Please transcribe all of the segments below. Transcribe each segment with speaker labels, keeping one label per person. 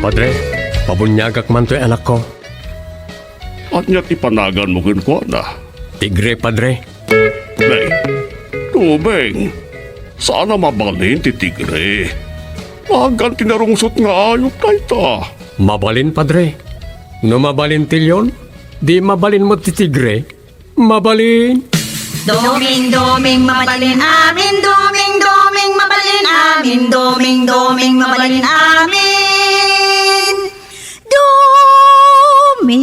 Speaker 1: Padre, pabunyagak man to'y anak ko.
Speaker 2: At niya't ipanagan mo ko na.
Speaker 1: Tigre, Padre.
Speaker 2: Nay, tubeng. Sana mabalin ti tigre. Magan tinarungsot nga ayop na ita.
Speaker 1: Mabalin, Padre. No mabalin tilyon, di mabalin mo ti tigre. Mabalin.
Speaker 3: Doming mabalin amin, doming mabalin amin, doming mabalin amin. Doming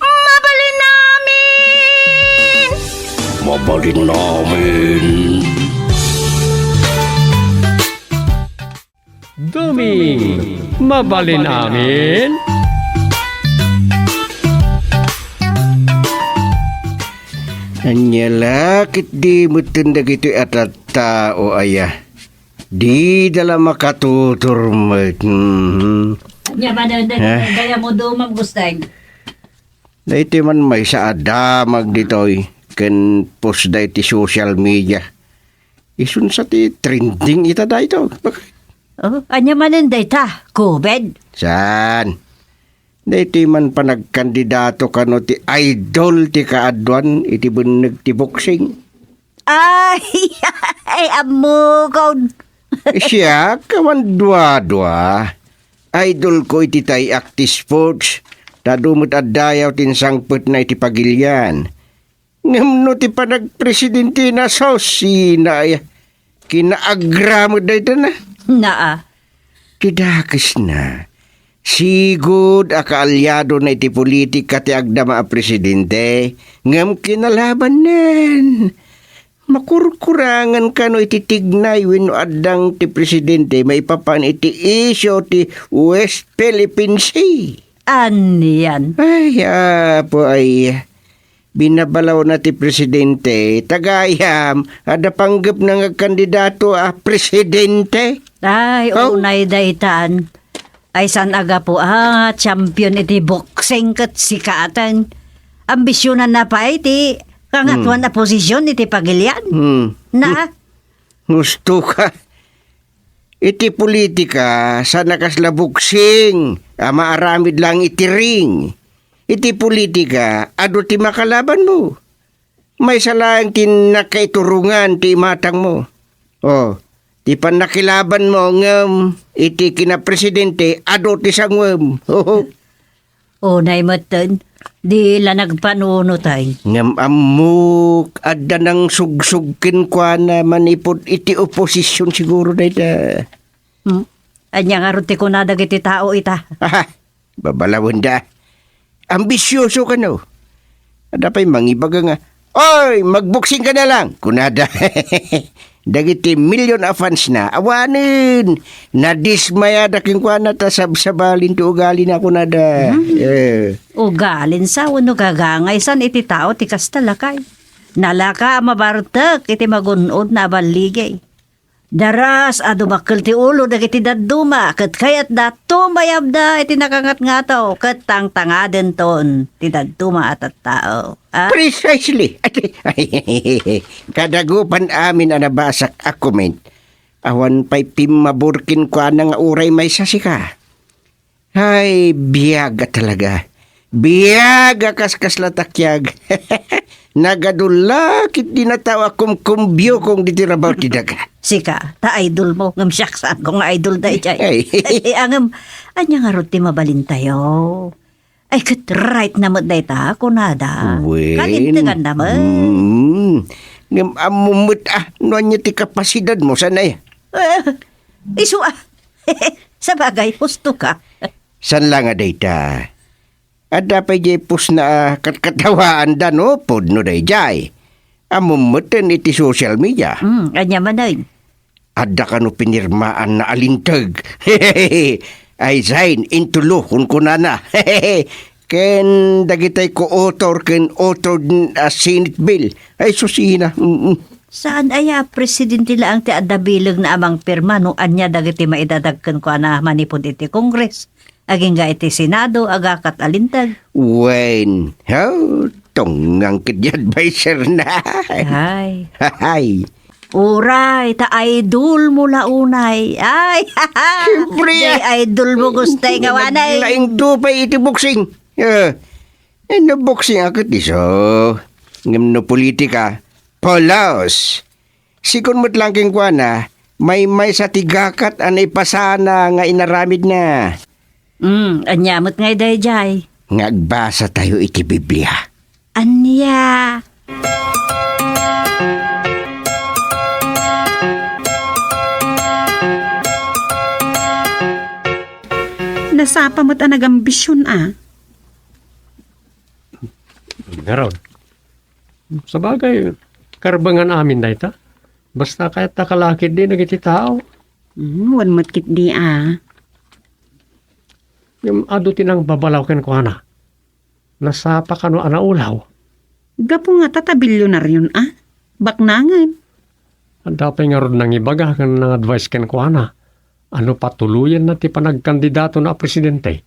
Speaker 3: mabalin amin.
Speaker 2: Mabalin namin.
Speaker 1: Doming, mabalin amin.
Speaker 4: Anyala, kit di mutundag ito at tao ayah. Di dalam makatutur mo.
Speaker 3: Ya ba daya mo dumam gustay.
Speaker 4: Na ito man may sa adamag dito'y ken post da iti social media. Isun sa ti trending ita da ito.
Speaker 3: Oh, anya manen data, COVID.
Speaker 4: San? Na ito man pa nagkandidato ka no ti idol ti kaadwan iti bunag ti boxing.
Speaker 3: Ay, ay amukod.
Speaker 4: Siya, kawan dua-dua. Idol ko iti tay active sports. Tadumot at dayaw tinsangput na iti pagilyan. Ngam no ti panagpresidente na sausi na kinaagra mo da ito na.
Speaker 3: Naa.
Speaker 4: Tidakis na. Sigud akaalyado na iti politika ti agdama a presidente. Ngam kinalaban nen. Makurkurangan ka no iti tignay wenno addang ti presidente maipapan iti isyo ti West Philippine Sea.
Speaker 3: Aniyan.
Speaker 4: Ay, po ay binabalaw na ti presidente tagayam ada panggap na nga kandidato a presidente.
Speaker 3: Ay,
Speaker 4: Oh.
Speaker 3: unay daytan. Ay san aga po champion iti boxing kat sikatan. Ambisyonan na pa iti kangatuan na posisyon iti pagilian. Na,
Speaker 4: Gusto ka. Iti politika sa nakaslabuksing maaramid lang iti ring. Iti politika ado ti makalaban mo. May salang tinakaiturungan ti matang mo. Oh, ti panakilaban mo ngam iti kinapresidente ado ti sangwem. Oh,
Speaker 3: unay matan. Di la nagpanuno tay.
Speaker 4: ngam amuk adda nang sugsugkin kwa na manipod iti oposisyon siguro na ita.
Speaker 3: Anya nga ruti ko nadag iti tao ita.
Speaker 4: Aha, babalawin da. Ambisyoso ka no. Ada pa'y mangibaga nga, oy, magboksing ka na lang. Kunada. Dagiti million of fans na. Awanin. Nadismaya daking kwa na ta sabsabalin ti ugali na kunada.
Speaker 3: Ugalin sa uno gagangay san iti tao ti kastalakay. Nalaka mabartek iti magunod na baligay. Daras adumakkel ti ulo dagiti dadduma ket kayat dato mayabda iti nakangat-ngataw ket tangtangaden ton ti dadduma at tao.
Speaker 4: Precisely. Kadagupan amin ang nabasak a comment. Awan pa'y pimaburkin kwa nga uray may sasika. Ay, biyaga talaga. Biyaga kaskas latakyag. Nagadula kit dinatawa kumkumbyo kung ditirabaw ti daga.
Speaker 3: Sika, ta idol mo ngam siyaksan kung idol da ijay.
Speaker 4: Ay.
Speaker 3: Angam, anya nga ruti mabalin tayo. Ay, ket right na mo da ita, kunada. Kalintingan naman.
Speaker 4: Ngam amumut no niya ti kapasidad mo sanay.
Speaker 3: Isu sa bagay, husto ka.
Speaker 4: San lang nga dayta? Ada pa jay pus na katkatawaan da no pod no dayjay. Amumutan iti social media.
Speaker 3: Anya man ay.
Speaker 4: Ada ka no pinirmaan na alintag. I sign into law kun kunana. Ken dagitay ko author ken author Senate bill. Ay susina.
Speaker 3: Saan aya presidente lang ti adda bilag na amang pirma no anya dagiti maidadagken ko na manipod iti Kongres. Aging ga iti Senado agakat alintag.
Speaker 4: Wen, how tonggang kiti advisor na.
Speaker 3: Ay.
Speaker 4: Hay.
Speaker 3: Uray, ta idol mo launay. Ay,
Speaker 4: Siyempre,
Speaker 3: Di idol mo gustay nga wanay.
Speaker 4: Laing tupay iti boxing. No boxing ako tiso. Ngam no politika. Polos. Sikon mo't lang king kuana, may sa tigakat anay pasana nga inaramid na.
Speaker 3: Anyamot ngay dayjay.
Speaker 4: Ngagbasa tayo iti Biblia.
Speaker 3: Anya.
Speaker 5: Nasapa mo't ang nagambisyon
Speaker 1: Garon. Sa bagay, karbangan amin na ita. Basta kahit nakalakid din nagiti tao.
Speaker 5: Wan mo't kit di
Speaker 1: Yung adutin ang babalaw ken ko na. Nasapa ka no anaulaw.
Speaker 5: Gapo nga tatabilyonaryon Baknangan.
Speaker 1: Ang dapat nga ron nang ibaga kan ng advice ken ko na. Ano patuluyan na ti panagkandidato na presidente.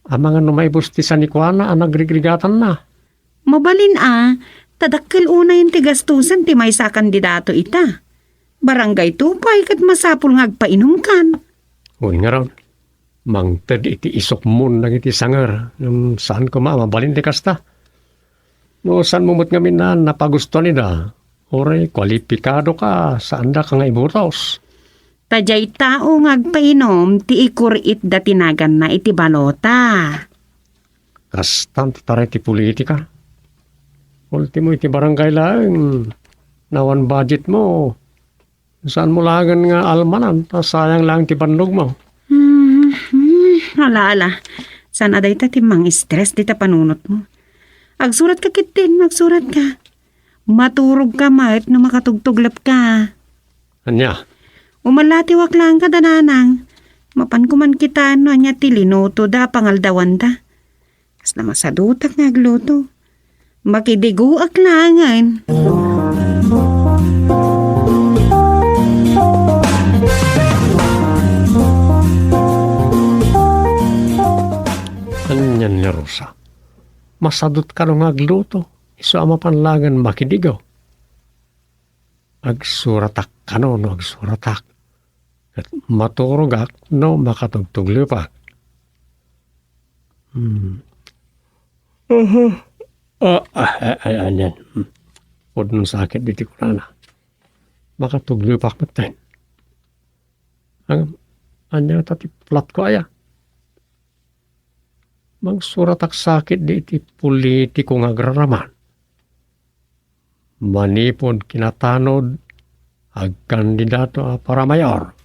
Speaker 1: Ang mga numaibos ti sa ni Kuana ang nagrigligatan na.
Speaker 5: Mabalin tadakkel una yung tigastusan ti may sa kandidato ita. Barangay tupay kat masapul nga agpainom kan.
Speaker 1: Uy nga ron. Mangted iti isok mun nang iti sanger. Yung saan ko mabalin ti kasta. No saan mumot ngamin na napagusto nila. Oray, kwalipikado ka. Saan da ka nga ibutos?
Speaker 5: Tajay tao nga agpainom ti ikurit da tinagan na iti balota.
Speaker 1: Kastan taray ti politika. Ultimo iti barangay lang. Nawan budget mo. Saan mo lagan nga almanan? Sayang lang ti bandog mo.
Speaker 5: Ala. Sana day ta timang stress di ta panunot mo. Agsurat ka kitin, magsurat ka. Maturog ka mait no makatugtuglap ka.
Speaker 1: Anya?
Speaker 5: Umalatiwak lang ka dananang. Mapan kuman kita no anya tilinoto da pangaldawan da. Kas na masadutak nga agluto. Makidigo aklangan.
Speaker 1: Anyan ni Rosa. Masadot ka nung agluto. Iso ama panlangan makidigaw. Agsuratak ka no agsuratak. At maturugak no makatugtuglipak. Anyan. Huwag nung sakit dito ko na. Makatuglipak matin. Anyan tati plat ko aya. Magsuratak sakit di iti politiko nga agraraman. Manipod kinatanod ag kandidato para mayor.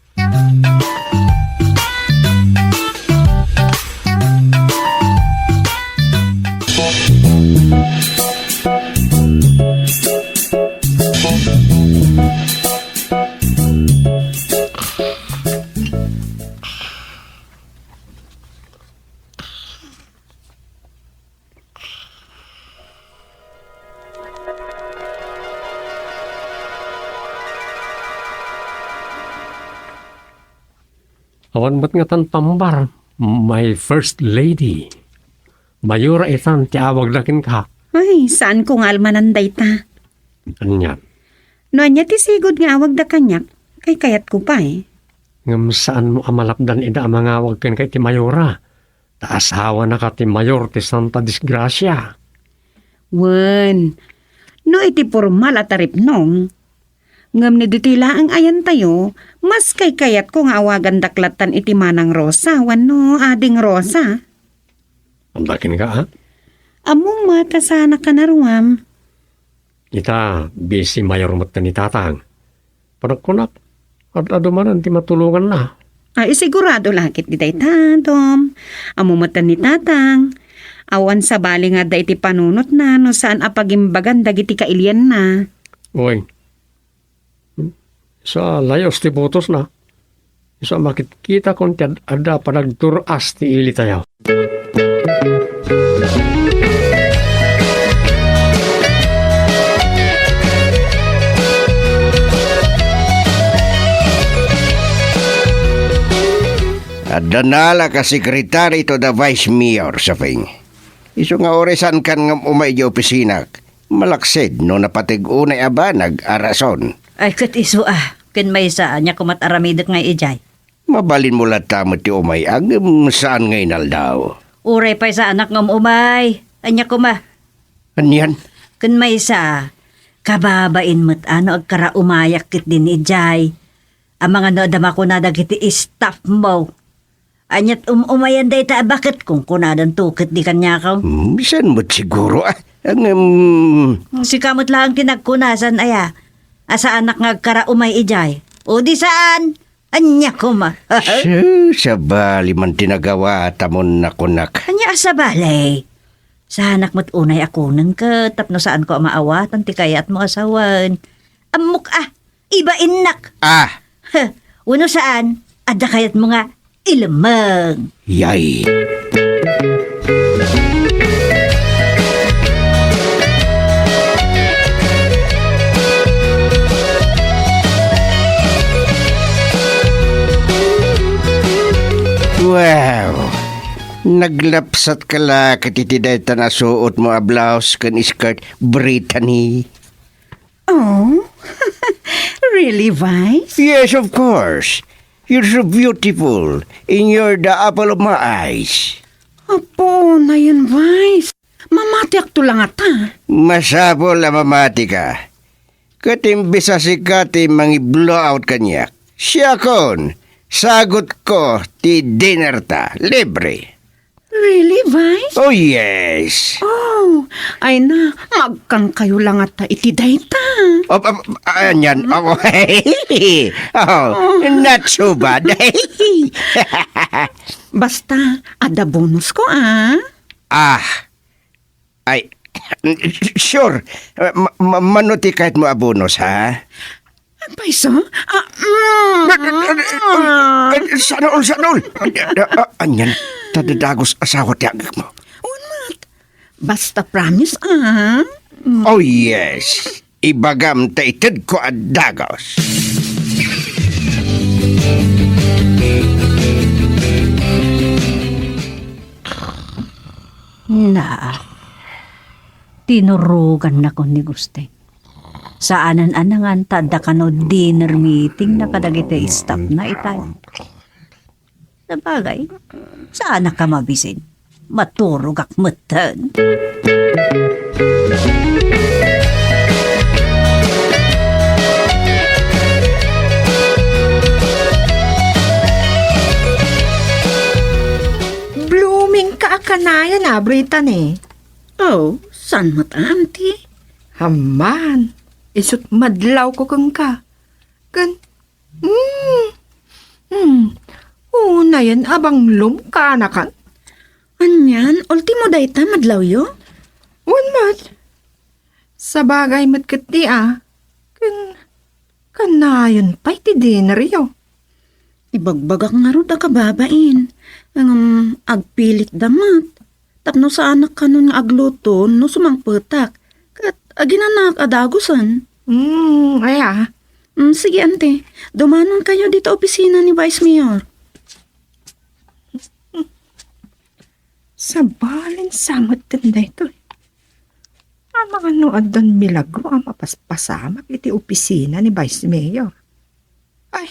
Speaker 1: Awan ba't nga tan pambar, my first lady. Mayura itan, tiawag lakin ka.
Speaker 5: Ay, saan ko nga almananday ta?
Speaker 1: Anyan.
Speaker 5: No anya ti sigod nga awag da kanyak. Kay kayat ko pa
Speaker 1: Ngam saan mo amalapdan ida amangawag ken kay ti Mayura. Taasawa na ka ti Mayor ti Santa Disgracia.
Speaker 5: Wen, no iti formal at tarip nong. Ngam ni ditila ang ayan tayo, mas kay kayat ko nga awagan daklatan iti manang Rosa, wano ading Rosa.
Speaker 1: Ang lakin ka ha?
Speaker 5: Among mata sana ka naruam.
Speaker 1: Ita, busy Mayor mo ni Tatang. Panagkunak, at adumanan ti matulungan na.
Speaker 5: Ay, sigurado lakit di day tatom. Among mata ni Tatang. Awan sa bali nga da iti panunot na no saan apagimbagan dagiti kailyan na.
Speaker 1: Uy, sa layos ti botos na. Isa makikita kung ada panagturas ti ili tayo.
Speaker 4: At danala ka sekretary to the vice mayor sa Fing. Iso nga oresan kan nga umay di opisina. Malaksid no napatig unay aba nag-arason.
Speaker 3: Ay, kat iso kin may saan niya kumataramidak nga ijay.
Speaker 4: Mabalin mo lata mo ti umay ang saan ngay naldaw.
Speaker 3: Uray pa sa anak ng umay. Anya kuma.
Speaker 4: Anyan?
Speaker 3: Kin may sa kababain mo't ano agkara umayak kit din ijay. Ang mga no dama ko na dagiti staff mo. Anyat umayan day ta bakit kung kunadan tukit di kanya ka.
Speaker 4: Bisan mo't siguro ang
Speaker 3: Si kamot lang tinagkunasan aya. Asa anak nga agkara umay ijay. O di saan? Anya kuma.
Speaker 4: sa bali man tinagawa tamon na kunak.
Speaker 3: Anya asa balay. Sa anak mo't unay ako nang ka tapno saan ko maawatan ti kayat mo asawan. Amok iba inak. Uno saan? Adda kayat mo nga ilamang.
Speaker 4: Yay. Wow. Naglapsat ka la katitiday na suot mo a blouse kan skirt Brittany.
Speaker 5: Oh, really, Vice?
Speaker 4: Yes, of course. You're so beautiful. And you're the apple of my eyes.
Speaker 5: Apo, na yun, Vice. Mamatiak to lang ata.
Speaker 4: Masabol na mamati ka. Katimbisa si Kati mangi-blow out kanyak. Siya kon, sagot ko ti dinner ta, libre.
Speaker 5: Really, Vice?
Speaker 4: Oh yes.
Speaker 5: Oh, ay na, magkan kayo lang ata iti dayta.
Speaker 4: Anyan, oh, not so bad.
Speaker 5: Basta, ada bonus ko,
Speaker 4: Ay, sure. Manuti kahit mo abonos, ha?
Speaker 5: Paiso?
Speaker 4: Sanol. Anyan, tadadagos asawa ti agak mo.
Speaker 5: Unmat. Basta promise,
Speaker 4: Oh yes. Ibagam taited ko at dagos.
Speaker 3: Na, tinurugan na ko ni Guste. Saanan anangan tada ka no dinner meeting na kadagiti staff na itay. Sa bagay, saan ka mabisin? Maturog ak matan.
Speaker 6: Blooming ka akanayan Brittany.
Speaker 5: Oh, san mat, auntie?
Speaker 6: Haman, isut madlaw ko kang ka. Una yan abang lumka na kan.
Speaker 5: Anyan, ultimo dayta madlaw yo?
Speaker 6: Unmat. Sa bagay matkati kanayon pa'y ti dinner yo.
Speaker 5: Ibagbagak nga ro da kababain. Ang agpilit damat. Tapno sa anak ka nun nga agluto no sumangpetak. Kat aginanak adagusan.
Speaker 6: Aya.
Speaker 5: Sige, ante. Dumanon kayo dito opisina ni Vice Mayor.
Speaker 6: Sa balin samot din na ito. Ang mga nood doon milagro ang mapaspasamak iti opisina ni Vice Mayor. Ay,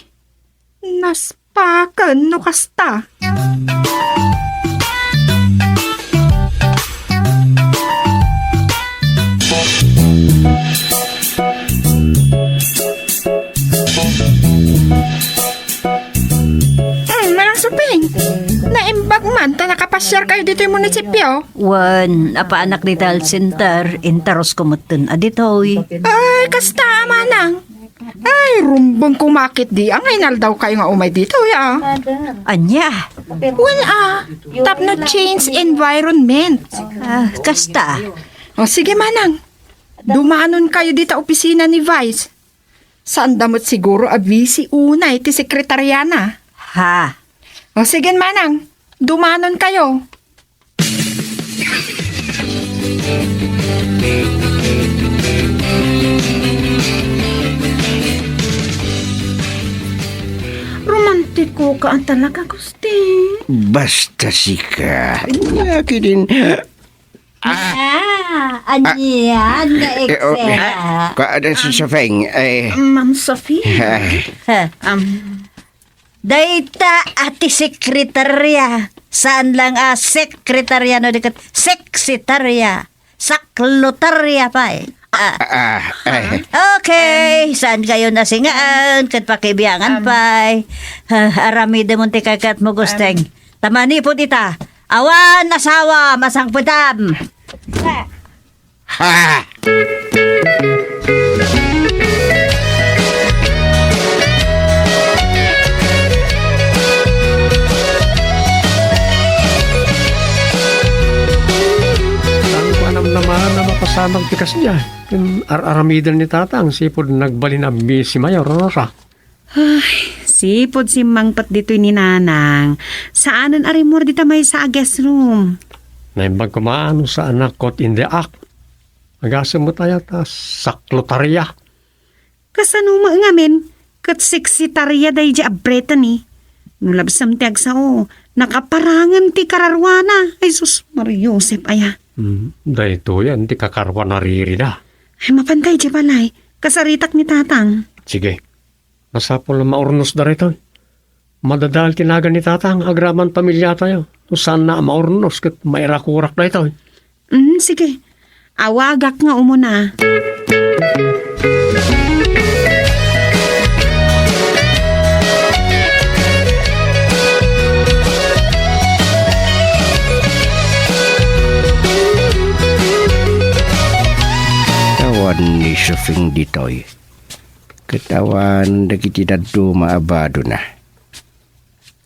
Speaker 6: naspakan no kasta. Manang suping, naimbag man ta nakapasyar kayo dito yung munisipyo.
Speaker 3: Wan, apa anak ni Health Center, interos kumutun aditoy.
Speaker 6: Ay, kasta manang. Ay, rumbong kumakit di. Ang inal daw kayo nga umay dito, ya.
Speaker 3: Anya,
Speaker 6: Well, tap no change environment.
Speaker 3: kasta.
Speaker 6: O sige manang, dumaanon kayo dito opisina ni Vice. Saan damot siguro abisi unay ti sekretaryana.
Speaker 3: Ha,
Speaker 6: O sige manang, dumaanon kayo.
Speaker 5: Romantiko ka ang talaga, Gusti.
Speaker 4: Basta sika. Yakin din.
Speaker 3: Anyan nga eksena.
Speaker 4: Kaada si Safeng,
Speaker 5: Ma'am Sophie.
Speaker 3: Dayta ati sekretarya. Saan lang sekretarya no dikat sekretarya. Saklotarya pa eh. Okay, saan kayo nasingaan? Kat pakibiyangan pa eh. Arami de monte kakat mo gusteng. Tamani po tita. Awan asawa masang putam.
Speaker 4: ha!
Speaker 1: Ang panam naman na mapasamang tikas niya. Yung aramidan ni tatang, sipod nagbalin na si Mayor Rosa.
Speaker 5: Sipod si Mangpat dito ni Nanang. Saanan arimor dita may sa guest room?
Speaker 1: Naimbang kumaano sa anak kot in the act. Magasam mo tayo ta saklotarya.
Speaker 5: Kasano ngamin? Kat seksitarya day di abreta ni. Nulabsam ti agsao. Nakaparangan ti kararwana. Ay sus, Mariosep aya.
Speaker 1: Dahito yan, di kakarwa nariri na.
Speaker 5: Ay mapantay di balay. Kasaritak ni tatang.
Speaker 1: Sige, masapol na maurnos da rito. Madadal tinagan ni tatang, agraman pamilya tayo. Saan na maurnos, kat mairakurak na ito.
Speaker 5: Sige. Awagak nga umuna.
Speaker 4: Tawan ni Safeng ditoy. Katawan dagiti daddo maabado na.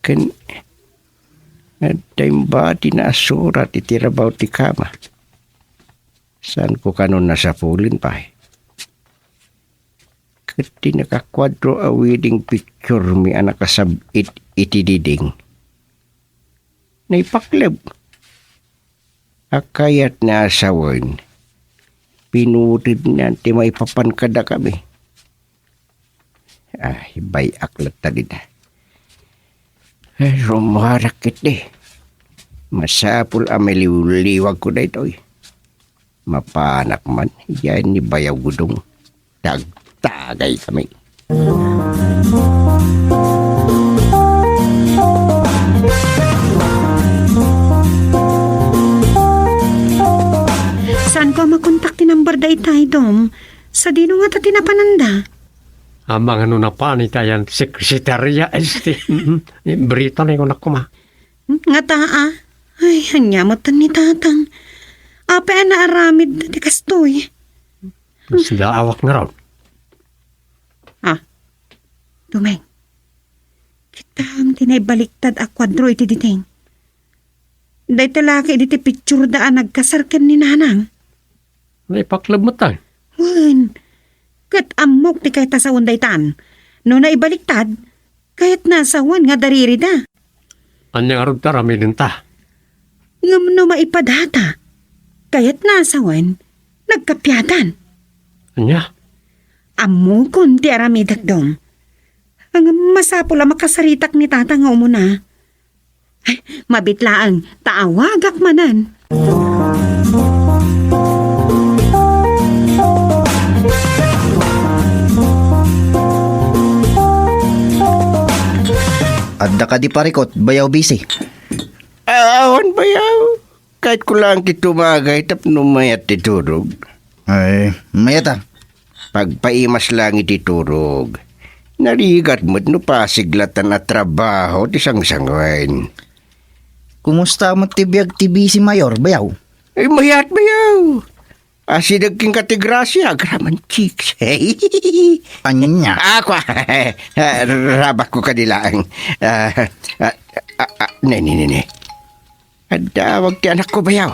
Speaker 4: Ken ba tinasurat itirabaw ti kama. Saan ko kanon nasapulin pa eh. Kati nakakwadro a wedding picture mi anak kasabit iti diding. Naipaklab. Akayat na asawan. Pinutid na ti may papankada kami. Hibay aklat tadi na. Rumarakit eh. Masapul ameliwliwag ko na ito eh. Mapanak man, yan ni Bayaw Gudong. Tagtagay kami.
Speaker 5: Saan ko makontak ti number da itay dom? Sa dino nga ta tinapananda?
Speaker 1: Amang ano na pa ni tayan, sekretarya, Brita na yung nakuma.
Speaker 5: Nga taa. Ay, hanyamotan ni tatang. Apa na aramid na di kastoy.
Speaker 1: Sila awak na raw.
Speaker 5: Dumeng. Kita ang tinaybaliktad a kwadro iti diteng. Day talaki iti picture daan nagkasarkan ni Nanang.
Speaker 1: Naipaklab mo tayo.
Speaker 5: Wan. Kat amok ti kay tasawon daytan. No naibaliktad, kahit nasawan nga dariri da.
Speaker 1: Anyang arod ta, rami din ta.
Speaker 5: Ngam no maipadata. Kahit nasawan, nagkapyatan.
Speaker 1: Anya?
Speaker 5: Amukon ti aramidak dom. Ang masapula makasaritak ni tata nga umuna. Ay, mabitlaang taawagak manan.
Speaker 7: Adda ka di parikot, bayaw busy.
Speaker 4: Awan Bayaw. Kahit ko lang titumagay tapno mayat titurog.
Speaker 7: Ay, mayata.
Speaker 4: Pagpaimas lang ititurog. Narigat mo't no pasiglatan na trabaho ti sang-sangwain.
Speaker 7: Kumusta mo tibiyag tibi si Mayor, bayaw?
Speaker 4: Ay mayat Bayaw. Asidag king katigrasya, graman chicks.
Speaker 7: Anyan niya.
Speaker 4: Ako, rabak ko kadilaang. Ne. Adawag ti anak ko Bayaw.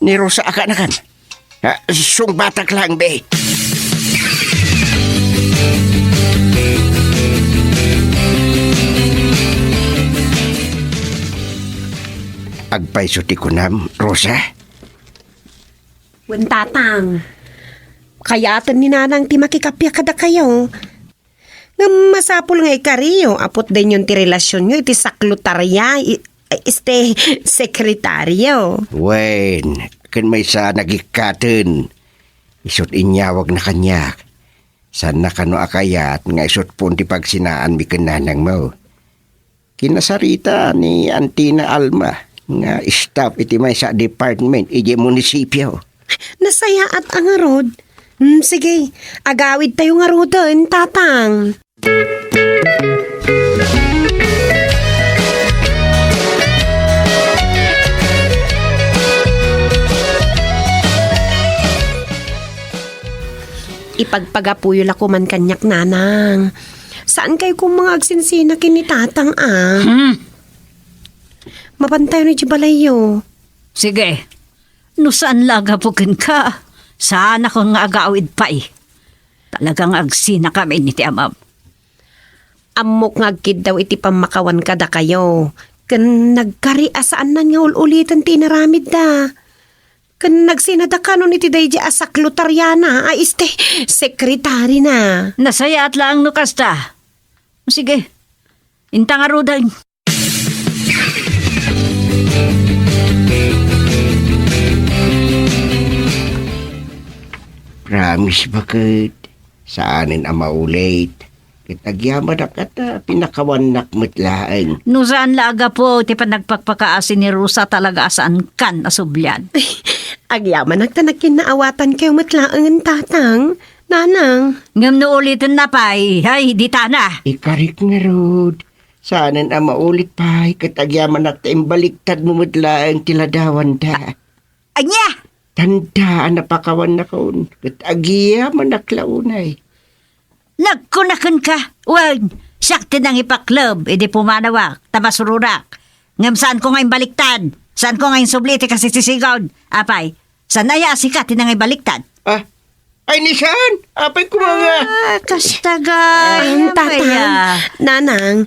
Speaker 4: Ni Rosa akanakan. Sung batak lang be. Agpaiso ti kunam, Rosa.
Speaker 5: Wen tatang. Kayatan ni Nanang ti makikapya kada kayo. Nga masapul nga ikariyo, apot din yung ti relasyon nyo, iti saklutarya, sekretaryo.
Speaker 4: Wen, kan may sa nagikatan. Isot inyawag na kanya. San na kano akayat nga isot po ti pagsinaan mi kananang mo. Kinasarita ni Antina Alma nga staff iti may sa department iti munisipyo.
Speaker 8: Nasaya at ang arod. Sige, agawid tayo nga rodon, tatang. Ipagpagapuyo la ko man kanyak nanang. Saan kayo kung mga agsinsina kinitatang Mapantay na di balayo.
Speaker 3: Sige, no saan lagapukin ka? Saan ako nga agawid pa eh. Talagang agsina kami ni ti amam.
Speaker 8: Amok nga agkid daw iti pamakawan kada kayo. Kan nagkari asaan na nga ulitan tinaramid da. Kan nagsinada ka nun iti day di asak Lutariana. Ay este, sekretary na.
Speaker 3: Nasaya at lang no kasta. Sige, intang arudan.
Speaker 4: Promise bakit? Saanin ang maulit? Kitagyaman na kata, pinakawanak matlaan.
Speaker 3: No saan laga po, ti pa nagpagpakaasin ni Rosa talaga asaan kan asubyan.
Speaker 8: Agyaman nagtanakin na awatan kayo matlaangan tatang. Nanang.
Speaker 3: Ngam no ulitin na pa'y, ay, di tana.
Speaker 4: Ikarik nga rod. Saanin ang maulit pa, kitagyaman na baliktad mo matlaan tiladawan da.
Speaker 3: Anya!
Speaker 4: Tandaan na pakawan na kaun. Kitagyaman na klaunay.
Speaker 3: Nagkunakan ka. Wag, sakti nang ipaklub, edi pumanawak, tabasururak. Ngam saan ko ngayon baliktad? Saan ko ngayon subliti kasi sisigod? Apay, saan naya sikat nang ibaliktad?
Speaker 4: Ah, ay nisan? Apay ko mga.
Speaker 3: Kastagay,
Speaker 8: Tatang. Nanang,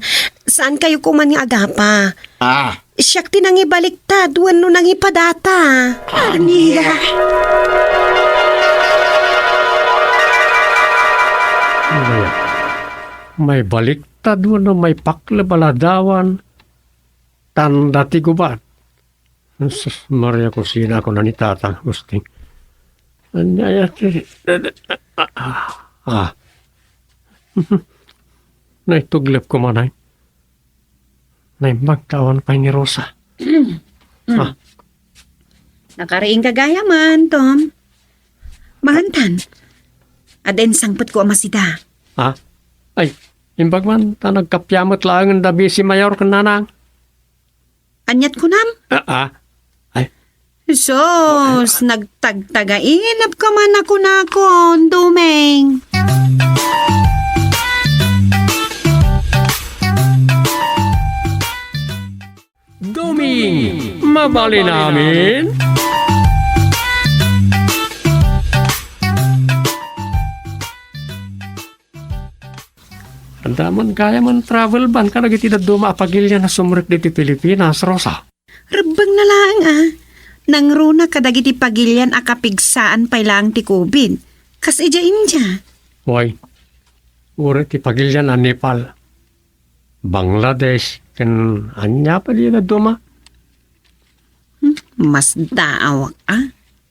Speaker 8: saan kayo kuman nga agapa?
Speaker 4: Ah,
Speaker 8: Siyak tinang ibaliktad, wano nang ipadata.
Speaker 4: Aniya.
Speaker 1: May baliktad mo na may paklabaladawan. Tanda ti gubat. Sus, Maria Kusina ako na ni Tatang Gusting. Naituglip ko manay. Naimagtawan pa ni Rosa.
Speaker 5: Nakariing kagaya man, Tom. Mahantan. Aden sangput ko amasida.
Speaker 1: Ha? Ay, imbag man, ta nagkapyamot lang ang dabi si Mayor kananang.
Speaker 5: Anyat ko nam.
Speaker 1: Ay,
Speaker 5: Sos, nagtagtagainap ka man ako nakon, Dumeng.
Speaker 1: Duming, mabali namin. Andaman kaya man travel ban ka nagitidad dumapagilya na sumrek diti Pilipinas, Rosa.
Speaker 5: Rabang na lang Nang runa kadagiti pagilyan akapigsaan pa lang ti COVID. Kas ija India.
Speaker 1: Hoy, uri ti pagilya na Nepal. Bangladesh, kan anya pa di na duma.
Speaker 5: Mas daawak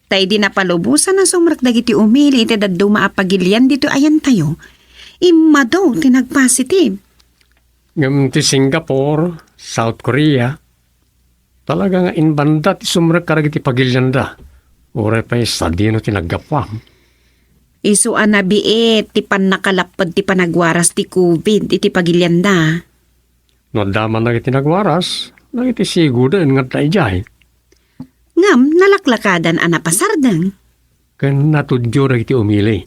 Speaker 5: Tay di na palubusan na sumrak dagiti umili iti daduma apagilyan dito ayan tayo. Imma daw tinagpositive.
Speaker 1: Ngam ti Singapore, South Korea, talaga nga inbanda ti sumrek karag ti pagilyan da. Uri pa sa dino ti naggapwam.
Speaker 5: Isuan na biit ti pan nakalapad ti panagwaras ti COVID iti pagilyan da.
Speaker 1: No daman na iti nagwaras, nagiti siguro nga taijay.
Speaker 5: Ngam nalaklakadan anapasardang.
Speaker 1: Kan natudyo na iti umili.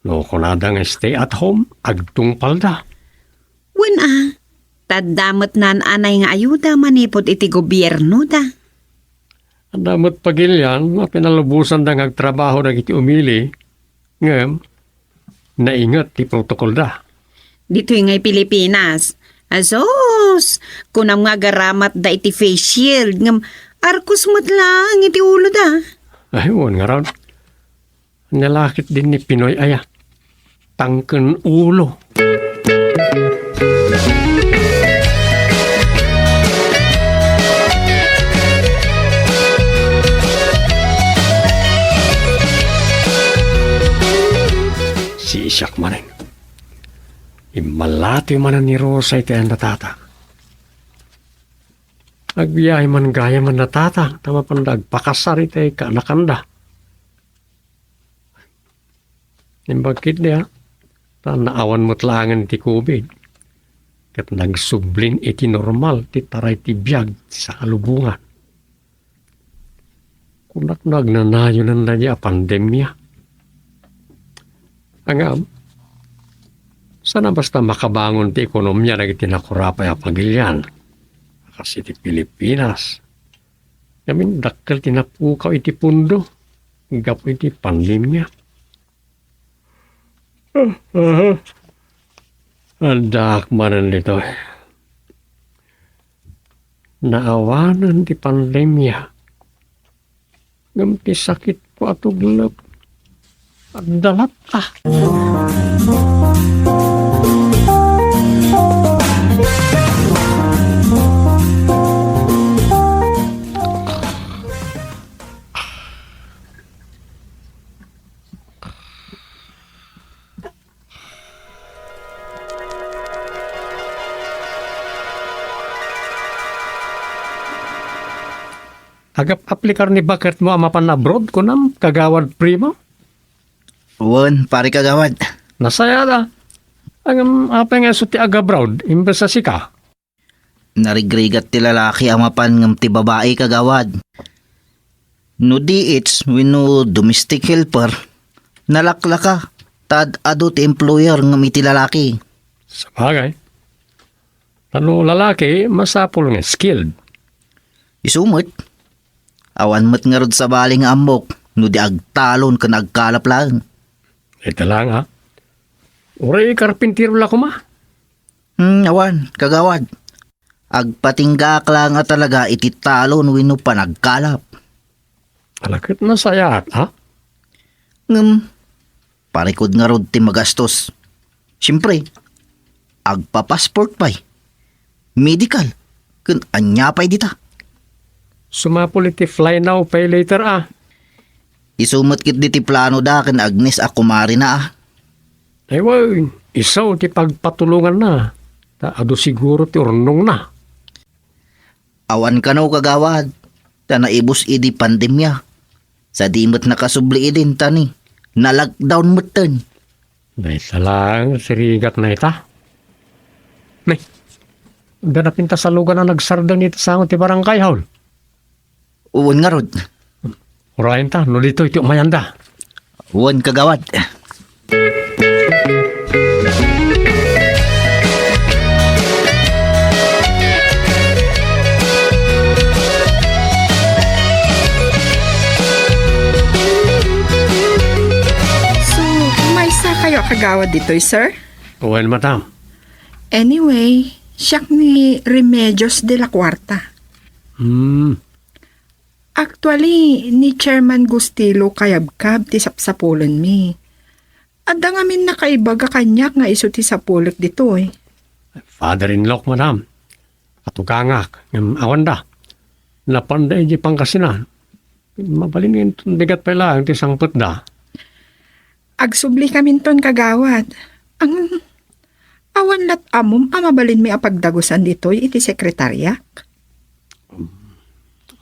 Speaker 1: No kunada nga stay at home, agtung palda.
Speaker 5: Wen tadamot nan anay nga ayuda manipod iti gobyerno da.
Speaker 1: Ang damot pagilyan, nga pinalubusan da ngagtrabaho na iti umili, ngam, naingat ti protokol da.
Speaker 5: Dito ngay Pilipinas. Asos, kunam nga garamat da iti face shield ngam arkus lang iti ulo da.
Speaker 1: Ay, nga raw. Nalakit din ni Pinoy aya. Tangken ulo. siyak manin. Imalati man ni Rosa iti ang natata. Agbiyahe man gaya man natata, tama pandag pakasar iti kaanakanda. Imbagkit niya, naawan mo't langan iti COVID. Kat nagsublin iti normal, ti taray ti biyag sa kalubungan. Kunak nagnanayo na niya pandemya. Angam, sana basta makabangon ti ekonomiya na itinakurapay a pagilyan. Kasi ti Pilipinas. Yamin dakkel tinapukaw iti pundo. Gapo iti pandemya. Andak manan nito. Naawanan ti pandemya. Ngam ti sakit ko atuglap. At dalat Agap aplikar ni bakit mo amapan abroad kunam kagawad primo?
Speaker 7: Wan, pare kagawad.
Speaker 1: Nasaya da. Ang apa nga suti agabroad imbes sa sika.
Speaker 7: Narigrigat ti lalaki amapan ngam ti babae kagawad. No di it's wino domestic helper. Nalaklaka. Tad ado ti employer ngam iti lalaki.
Speaker 1: Sabagay. Tano lalaki masapol nga skilled.
Speaker 7: Isumot. Awan mat nga rod sa baling amok. No di agtalon ka nagkalap lang.
Speaker 1: Ito lang ha. Uray karpintiro la ko ma.
Speaker 7: Awan, kagawad. Agpatinggak lang nga talaga iti talon wino pa nagkalap.
Speaker 1: Alakit na sayat ha.
Speaker 7: Parikod nga rod ti magastos. Siyempre, agpa-passport pa'y. Medical. Kun anya pa'y dita.
Speaker 1: Sumapol iti fly now pay later ah.
Speaker 7: Isumot kit di ti plano da ken Agnes ako mari na ah.
Speaker 1: Ay way, isaw ti pagpatulungan na. Ado siguro ti urnong na.
Speaker 7: Awan ka no kagawad. Ta naibos idi pandemya. Sa dimot nakasubli idin tani. Na lockdown mo ten.
Speaker 1: Dahil lang, sirigat na ita. Nay, ganapin ta sa lugar na nagsardang ito sa ti barangay haul.
Speaker 7: Uwan nga rod.
Speaker 1: Urayan ta, no dito iti umayanda.
Speaker 7: Uwan kagawad.
Speaker 6: So, may isa kayo kagawad dito'y, sir?
Speaker 1: Well, madam.
Speaker 6: Anyway, siyak ni Remedios de la Cuarta. Actually, ni Chairman Gustilo kayabkab ti sapsapulan mi. Adda nga min nakaibaga kanyak nga iso ti sapulik dito eh.
Speaker 1: Father-in-law, madam. Katugangak, ng awanda. Napanday di Pangasinan. Mabalin yung bigat pa lang, ti sangput da.
Speaker 6: Agsubli kami ton kagawad. Ang awan lat amom amabalin mi apagdagusan dito iti sekretarya.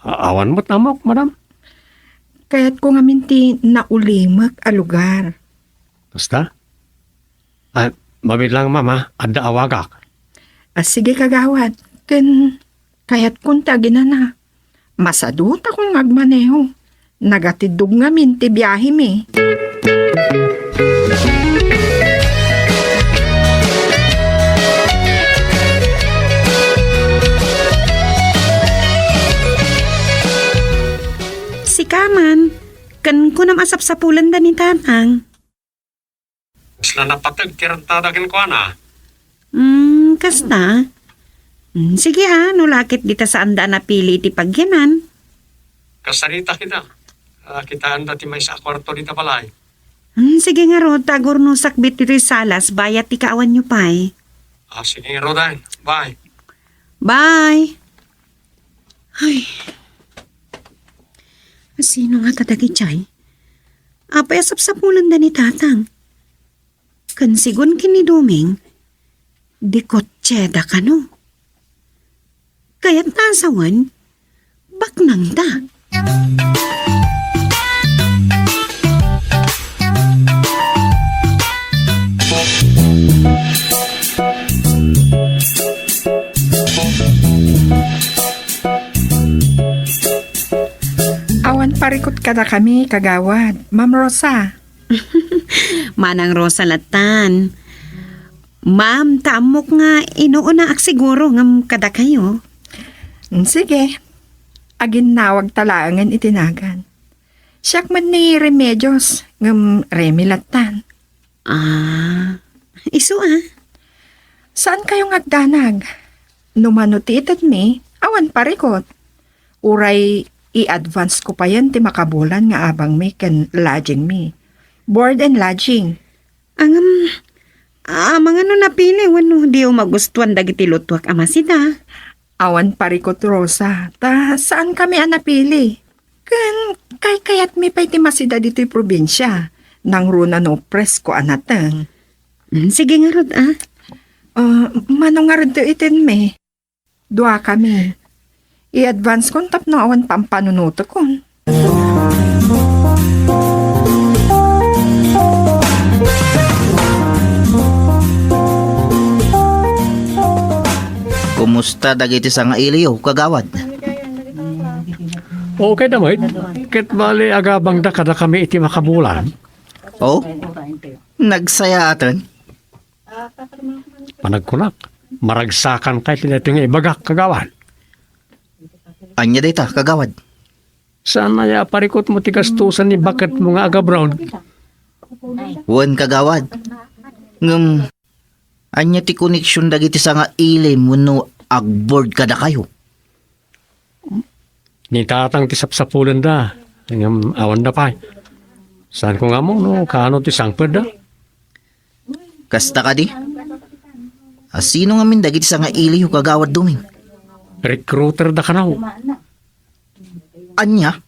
Speaker 1: Awan mo't namok, madam.
Speaker 6: Kaya't ko nga minti naulimak a lugar.
Speaker 1: Basta? Mabit lang, mama. Adda awagak.
Speaker 6: Sige kagawad. Kaya't kung tagina na. Masadut akong agmaneho. Nagatidug nga minti biyahe mi.
Speaker 5: Si Kaman, kan ko nam asap sa pulan da ni Tatang.
Speaker 1: Mas na napatag, tirantadakin ko na.
Speaker 5: Kasta? Sige ha, nulakit kita sa anda na pili iti pagyanan.
Speaker 1: Kasarita kita. Kitaan dati may sa kwarto dita balay.
Speaker 5: Sige nga ro, tagor no sakbit iti salas, bayat ti kaawan nyo pa'y.
Speaker 1: Sige, Rodan. Bye.
Speaker 5: Bye! Ay, sino nga tatagi chay? Apay asap sa pulan da ni Tatang. Kan sigon kini Doming, di kotseda ka no. Kaya't nasawan, baknang da.
Speaker 6: Awan parikot kada kami, kagawad. Ma'am Rosa.
Speaker 5: Manang Rosa latan. Ma'am, tamok nga inuuna ak siguro ngam kada kayo.
Speaker 6: Sige. Agin nawag talangan itinagan. Siyak man ni Remedios, ngam remilatan.
Speaker 5: Ah, iso ah.
Speaker 6: Saan kayong agdanag? Numanutited mi, awan parikot. Uray, i-advance ko pa yan ti makabulan nga abang mi kan lodging mi. Board and lodging.
Speaker 5: Ang mga no napili, wano di o magustuhan dagiti lutwak ama sida.
Speaker 6: Awan parikot, Rosa. Ta, saan kami anapili? Kan, kayat mi pa'y ti masida dito'y probinsya. Nang runa no press ko anatang.
Speaker 5: Sige nga rod ah.
Speaker 6: Manong nga rin to itin mi. Dua kami. I-advance kon tapno awan pampanunuto kon.
Speaker 7: Kumusta dagiti sa nga iliyo, kagawad?
Speaker 1: Okay na, mate. Ket bali agabang da kada kami iti makabulan.
Speaker 7: Oh? Nagsaya aton?
Speaker 1: Panagkunak. Maragsakan kay tinating ibagak kagawan.
Speaker 7: Anya data, kagawad?
Speaker 1: Saan na ya parikot mo tigastusan ni bakit mo nga aga brown?
Speaker 7: Wan kagawad. Ngam, anya ti koneksyon dagiti sa nga ilim wano agboard kada kayo.
Speaker 1: Ni tatang ti sapsapulan da. Ngam awan da pa. Saan ko nga mo no kano ti sangped da?
Speaker 7: Kasta ka di? Sino nga min dagiti sa nga iliyo kagawad Doming?
Speaker 1: Recruiter da kanaw.
Speaker 7: Anya?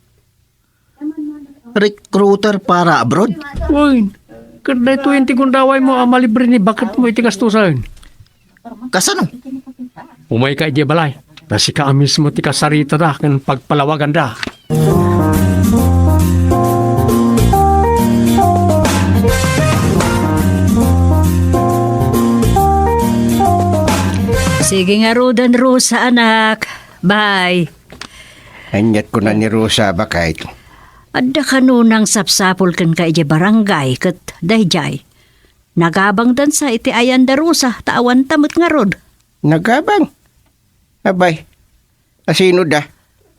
Speaker 7: Recruiter para abroad?
Speaker 1: Uy, kada 20 gundaway mo amalibre ni bakit mo itigastusan?
Speaker 7: Kasano?
Speaker 1: Umay ka ije balay. Nasi ka mismo ti kasarita da kan pagpalawagan da.
Speaker 3: Sige nga Rodan Rosa, anak. Bye.
Speaker 4: Anyat ko na ni Rosa bakay.
Speaker 3: Adda ka nunang sapsapol kan ka ije barangay kat dayjay. Nagabang dan sa iti ayan da Rosa, taawan tamot nga rod.
Speaker 4: Nagabang. Abay. Asino da?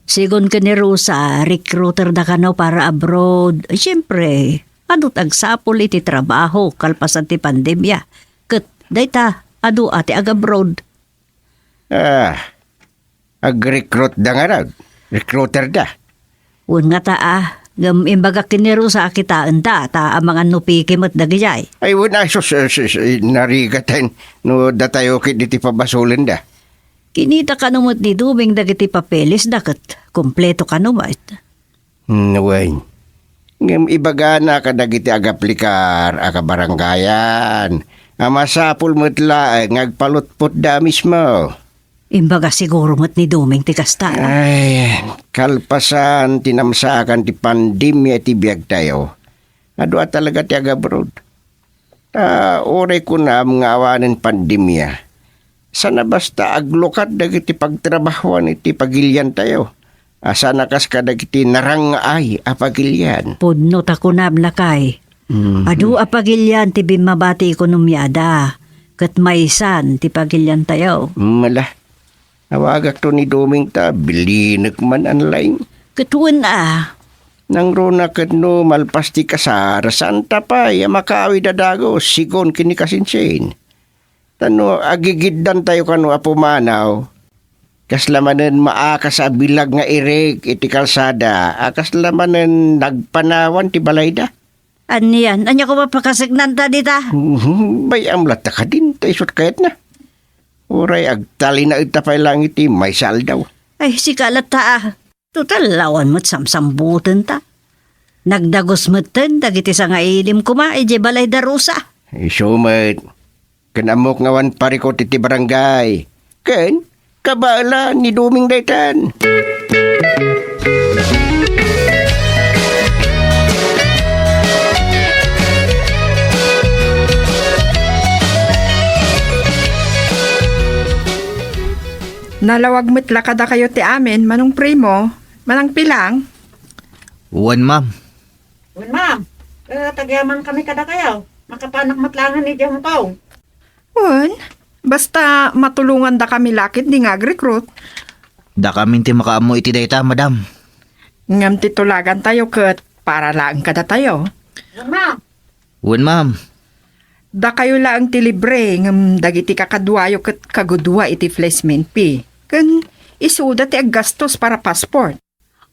Speaker 3: Sigon ka ni Rosa, recruiter da ka no para abroad. Siyempre, adut agsapol iti trabaho kalpasan ti pandemya. Kat dayta, adu ati ag-abroad.
Speaker 4: Ag-recruit da nga raw. Recruiter da.
Speaker 3: Un nga gam imbaga kiniro sa akitaan ta ang mga nupikimot dagijay.
Speaker 4: Ay, wala narigatan no datayo kit iti pabasulin da.
Speaker 3: Kinita ka numot ni Duming dagiti papeles dakat kompleto ka numait.
Speaker 4: Naway. Ngam ibaga na kadagiti agaplikar, akabarangayan. Amasapul mo'tla ngagpalutpot da mismo.
Speaker 3: Imbaga siguro mo't ni Duming ti kasta.
Speaker 4: Ay, kalpasan tinamsakan ti pandemya ti biyag tayo. Adwa talaga ti agabroad. Oray ko na mga awanan pandemya. Sana basta aglukat dagiti pagtrabahuan iti pagilyan tayo. Sana kas ka dagiti narangay a pagilyan.
Speaker 3: Pudno ta kunam lakay. Adu apagilyan ti bimabati ekonomyada. Kat maisan ti pagilyan tayo.
Speaker 4: Mala. Awagak to ni Doming ta, bilinag man anlaing.
Speaker 3: Katuan
Speaker 4: Nang rona kat no malpas ti kasar, santa pa, makawi dadago, sigon kini kasinsin. Tano, agigiddan tayo kano apumanaw. Kaslamanen maakas sa bilag nga irig iti kalsada, kaslamanen nagpanawan ti balayda.
Speaker 3: Aniyan, anya ko mapakasignan ta dita?
Speaker 4: Bay amlat ka din, tayo kayat na. Uray, agtali na itapay lang iti, may sal daw.
Speaker 3: Ay, si kalata Total, lawan mo't samsambutan ta. Nagdagos mo't ten, dagiti sa nga ilim kuma, ije balay darusa.
Speaker 4: Isumat, kanamok ngawan parikot iti barangay. Ken, kabala ni Duming daytan.
Speaker 6: Nalawag metla kada kayo ti amin, manong primo, manang pilang.
Speaker 7: Uwan, ma'am.
Speaker 3: Wen ma'am, tagyaman kami kada kayo. Makapanak matlangan ni Jom Pao.
Speaker 6: Un, basta matulungan da kami lakit di nga recruit.
Speaker 7: Da kami ti makaamo iti dayta, madam.
Speaker 6: Ngam titulagan tayo ket para lang kada tayo.
Speaker 3: Wen ma'am,
Speaker 7: Uwan, ma'am.
Speaker 6: Da kayo lang ti libre ngam dagiti kakadwayo ket kagudwa iti placement fee. Ken isuda ti aggastos para passport.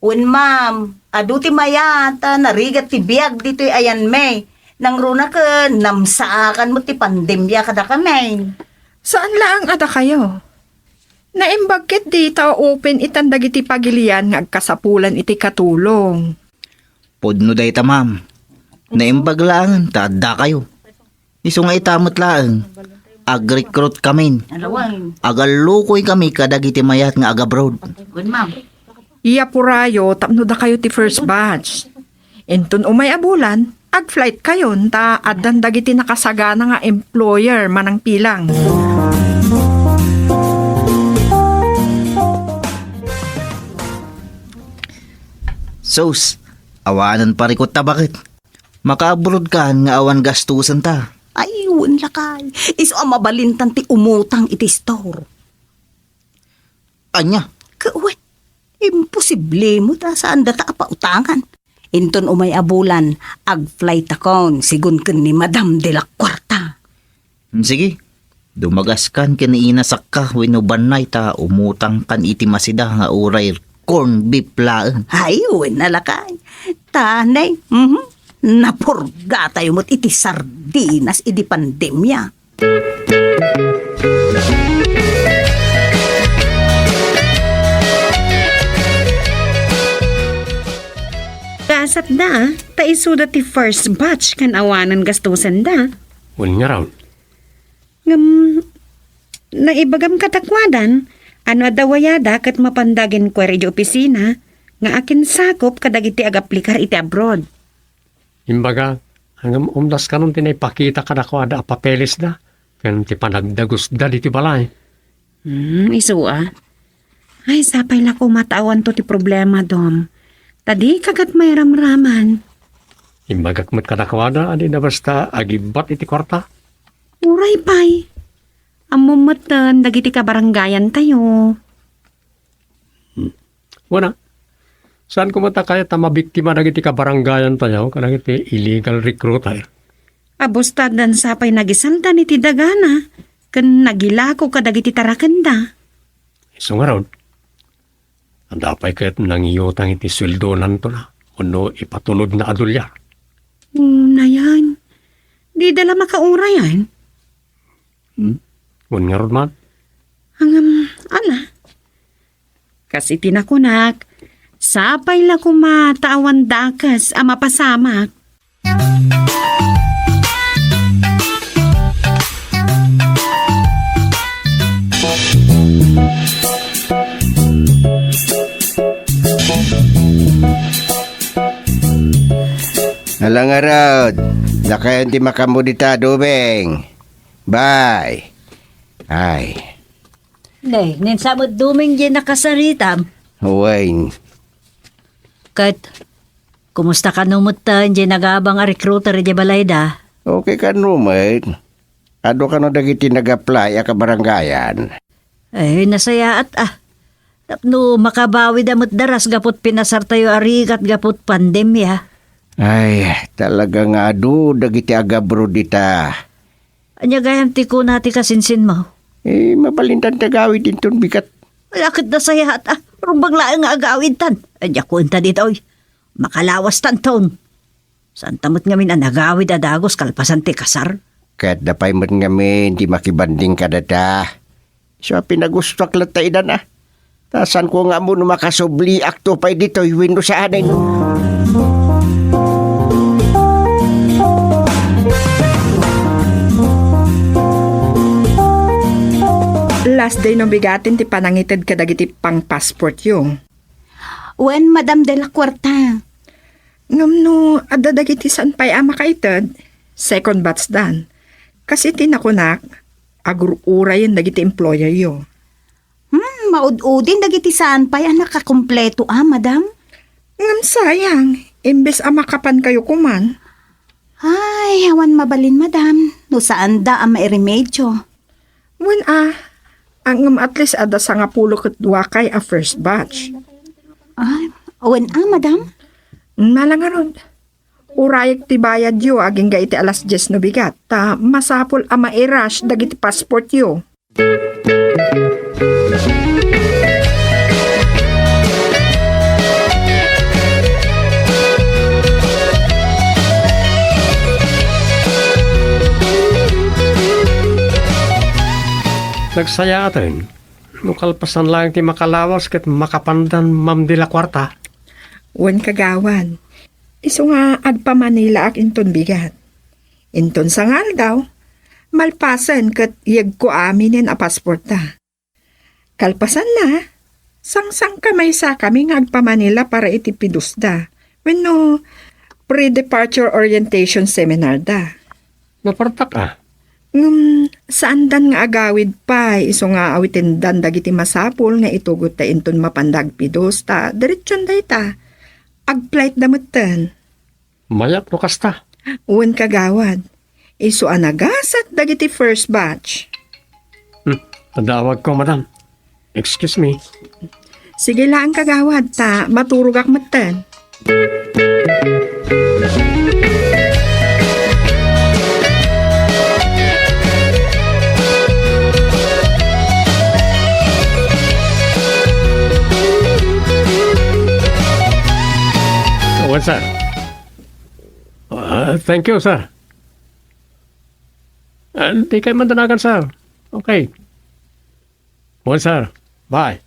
Speaker 9: Un ma'am, adu ti mayata, narigat ti biag dito'y ayan may. Nang runa ka, namsaakan mo ti pandemya kada kami.
Speaker 6: Saan lang ada kayo? Naimbagkit dito open itandag iti pagilian nga agkasapulan iti katulong.
Speaker 7: Podno dayta, ma'am. Naimbaglaan, tada kayo. Iso nga itamot laang. Ag-recruit kami.
Speaker 9: Alawang,
Speaker 7: Agalukoy kami kadagiti mayat nga aga-abroad.
Speaker 9: un ma'am.
Speaker 6: Iya purayo, tapno da kayo ti first batch. Entun umay abulan, ag-flight kayon ta addan dagiti nakasagana nga employer manang pilang.
Speaker 7: Sos, awanan parikot ta bakit? Makaabroad ka nga awan gastusan ta.
Speaker 9: Ayun lakay. Iso ang mabalintan ti umutang iti store.
Speaker 7: Anya,
Speaker 9: Kawat, imposible mo ta saan data pautangan. Inton umay abulan, ag-flight account, sigun ken ni Madam de la Cuarta.
Speaker 7: sige. Dumagas kan kiniinasak ka wenno banay ta umutang kan iti masida nga uray corn beef laan.
Speaker 9: Ayun nalakay. Tanay, napurga tayo mo't iti sardinas iti pandemya.
Speaker 5: Kasat da, taisuda ti first batch kan awanan gastusan da.
Speaker 1: Wen nga raw.
Speaker 5: Ngam, naibagam katakwadan, ano adawayada kat mapandagin ko rin opisina, nga akin sakop kadagiti agaplikar iti abroad.
Speaker 1: Imbaga, hanggang umdas ka nun tinaypakita ka na ko ada papeles da. Kan ti panagdagos da diti balay.
Speaker 5: Isu ah. Ay, sapay la ko matawan to ti problema dom. Tadi kagat may ramraman.
Speaker 1: Imbaga kumot ka na ko ada, adi na basta agibat iti kwarta.
Speaker 5: Uray pay. Amumatan, dagiti kabaranggayan tayo.
Speaker 1: Wala. Saan ko kaya mabiktima na iti kabaranggayan tayo, kanang iti illegal recruiter.
Speaker 5: Abustad dan sapay nagisanta ni ti dagana. Kan nagilako kadagiti tarakanda.
Speaker 1: Iso nga raw. Ang dapay kaya't nangiyotang iti sweldo nanto na. Uno ipatulod na adulya.
Speaker 5: Na yan. Di dala makaura yan.
Speaker 1: Wen nga raw man.
Speaker 5: Hangam, ala. Kasi tinakunak, sapay la kumatawan dakas ang mapasamak.
Speaker 4: Alang arod, nakayan di makamudita, Duming. Bye. Ay,
Speaker 3: Ne, ninsamot duming di nakasaritam.
Speaker 4: Huwain.
Speaker 3: Kat, kumusta ka numutan di nagabang a recruiter di balayda?
Speaker 4: Okay ka numit. Ado ka no dagiti nag-apply a kabarangayan.
Speaker 3: Ay, nasaya at Tapno makabawi damot daras gapot pinasar tayo arigat gapot pandemya.
Speaker 4: Ay, talaga nga ado dagiti agabro dita.
Speaker 3: Anya gayam ti ko nati kasinsin mo.
Speaker 4: Mapalintan tagawid dinton bikat.
Speaker 3: Lakit na saya at rumbang laang nga agawid tan. Anya ko unta dito oy. Makalawas tan taon. Saan tamot ngamin ang nagawid adagos kalpasan ti kasar.
Speaker 4: Kahit dapay man ngamin, di makibanding ka data. So, pinagustok lang tayo na. Tasan ko nga mo makasubli akto pa dito, iwin sa anin.
Speaker 6: last day no bigatin ti panangitid kadagiti pang passport yo.
Speaker 9: Wen, Madam de la Cuarta.
Speaker 6: Ngam no, adda dagiti saan pa'y makaited, second batch dan. Kasi tinakunak, agurura yan dagiti employer yo.
Speaker 9: Maud-udin dagiti saan pa'y nakakumpleto Madam?
Speaker 6: Ngam sayang, imbes makapan kayo kuman.
Speaker 9: Ay, awan mabalin, Madam. No saan da ang mairemedyo.
Speaker 6: Wen ang ngam at least ada sa nga pulo ket dua kay a first batch.
Speaker 9: Ay, wen Madam?
Speaker 6: Malangaron. Urayag ti bayad yo aging ga iti alas 10 no bigat. Ta masapol a mairash dagiti passport yo.
Speaker 1: Nagsaya atin. Nukalpasan lang ti makalawas ket makapandan Ma'am de la Cuarta.
Speaker 6: Wen kagawan. Isu nga agpa Manila ak inton bigat. Inton sangal daw. Malpasan ket yeg ko aminin a passport ta. Kalpasan na. Sang-sang kamay sa kami nga agpa Manila para iti pidusda. Wenno pre-departure orientation seminar da.
Speaker 1: Napartak
Speaker 6: Saan dan nga agawid pa, iso nga awitin dan dagiti masapul nga itugot ta inton mapandag pidos ta, diretsyon day ta. Ag-flight damutan.
Speaker 1: Mayak no kasta.
Speaker 6: Uwan kagawad. Iso anagasat dagiti first batch.
Speaker 1: Tadawag ko, madam. Excuse me.
Speaker 6: Sige lang kagawad ta, maturugak matan.
Speaker 1: Oh, sir. Thank you, sir. Hindi kayo mandanagan, sir. Okay. Well, sir. Bye.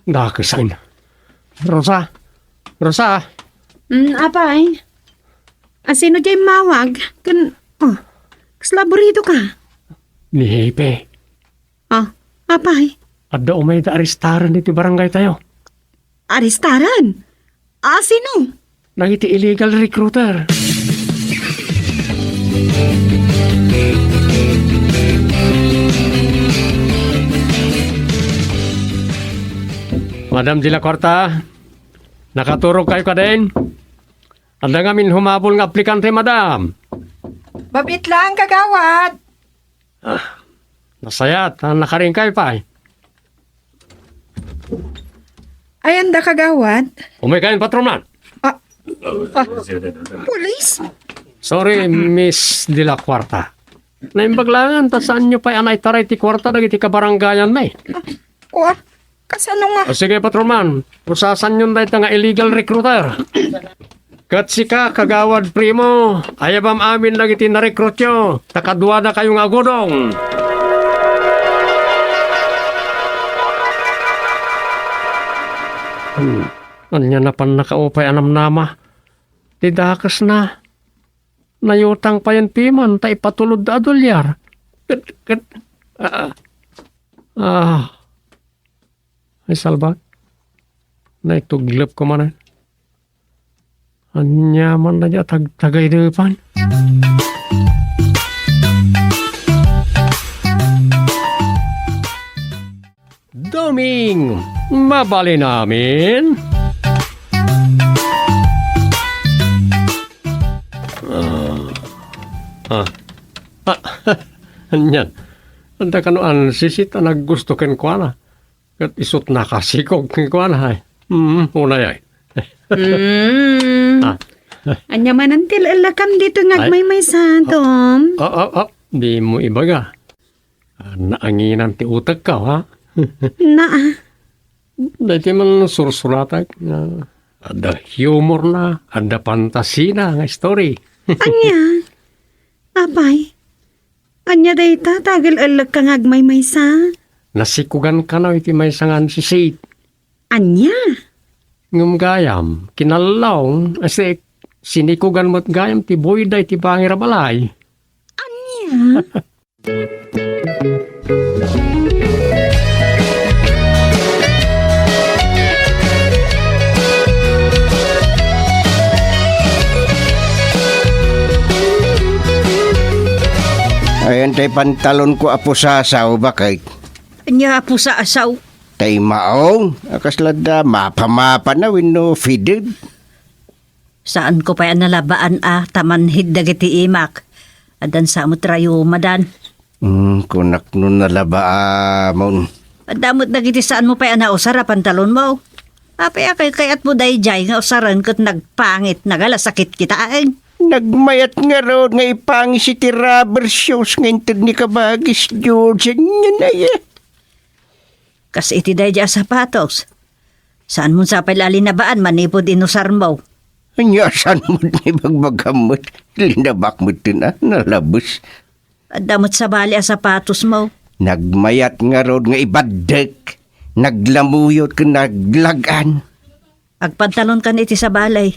Speaker 1: Nakasain. Rosa. Rosa.
Speaker 5: Apay? Sino dyan mawag? Kaslaborito ka?
Speaker 1: Ni Hepe.
Speaker 5: Apay?
Speaker 1: Adda umay da aristaran iti barangay tayo.
Speaker 5: Aristaran? Sino?
Speaker 1: Nang iti illegal recruiter. Madam de la Cuarta, nakaturog kayo ka din? Anda nga min humabol nga aplikante, madam.
Speaker 6: Babit lang kagawad.
Speaker 1: Nasayat, nakaring kayo pa.
Speaker 6: Ayan da kagawad.
Speaker 1: Umay kayo, patronan.
Speaker 6: Police?
Speaker 1: Sorry, Miss de la Cuarta. Naimbaglangan, ta saan nyo pa anay taray ti Cuarta nagiti kabarangayan may.
Speaker 6: Kasano nga?
Speaker 1: O sige, patroman, pusasan nyo na nga illegal recruiter. Kat sika, kagawad primo, ayabam amin nagiti na-recruit nyo, takadwa na kayong agudong. Anya na pan nakaupay anam nama. Tidakas na. Nayutang pa yan piman, ta ipatulod da adolyar. Ay salbat. Naituglap ko man. Anya man na dya tagay depan. Doming, mabali namin. Anyan. Anda kanuan sisit ang gusto ken ko na. Kat isot na kasikog ken ko na. Unay ay.
Speaker 5: Anya man ang tilalakan dito ngagmay-may sa Tom.
Speaker 1: Di mo ibaga. Naanginan ti utak ka, ha? Dati man sursuratag na ada humor na, ada fantasi na nga story.
Speaker 5: Anya? Apay? Anya dayta tagal-alag ka ngagmay-may sa?
Speaker 1: Nasikugan ka na iti may sangan si Sid.
Speaker 5: Anya?
Speaker 1: Ngum gayam, kinalawng, asi sinikugan mo't gayam ti boy da iti bangirabalay.
Speaker 5: Anya?
Speaker 4: Ayan tay pantalon ko apo sasaw bakit?
Speaker 3: Anya po sa asaw.
Speaker 4: Tay maong, akaslada mapa-mapa na wino fitted.
Speaker 3: Saan ko pa yan nalabaan tamanhid dagiti imak. Adan sa mo trayo madan.
Speaker 4: Kunak nun nalaba amon.
Speaker 3: Adamot dagiti saan mo pa yan nausara pantalon mo. Apay kayat mo dayjay nga usaran kat nagpangit nagalasakit kita ay.
Speaker 4: Nagmayat nga raw nga ipangi si ti rubber shoes nga intid ni kabagis George. Yan na
Speaker 3: Kas iti dayjay sapatos. Saan mo sa pailalinabaan manipod inusar mo.
Speaker 4: Anyasan mo ni bagbagamot. Linabak mo na nalabos.
Speaker 3: Adamot sa bali a sapatos mo.
Speaker 4: Nagmayat nga raw nga ibadek. Naglamuyot ka naglagan.
Speaker 3: Agpantalon kan iti sa balay.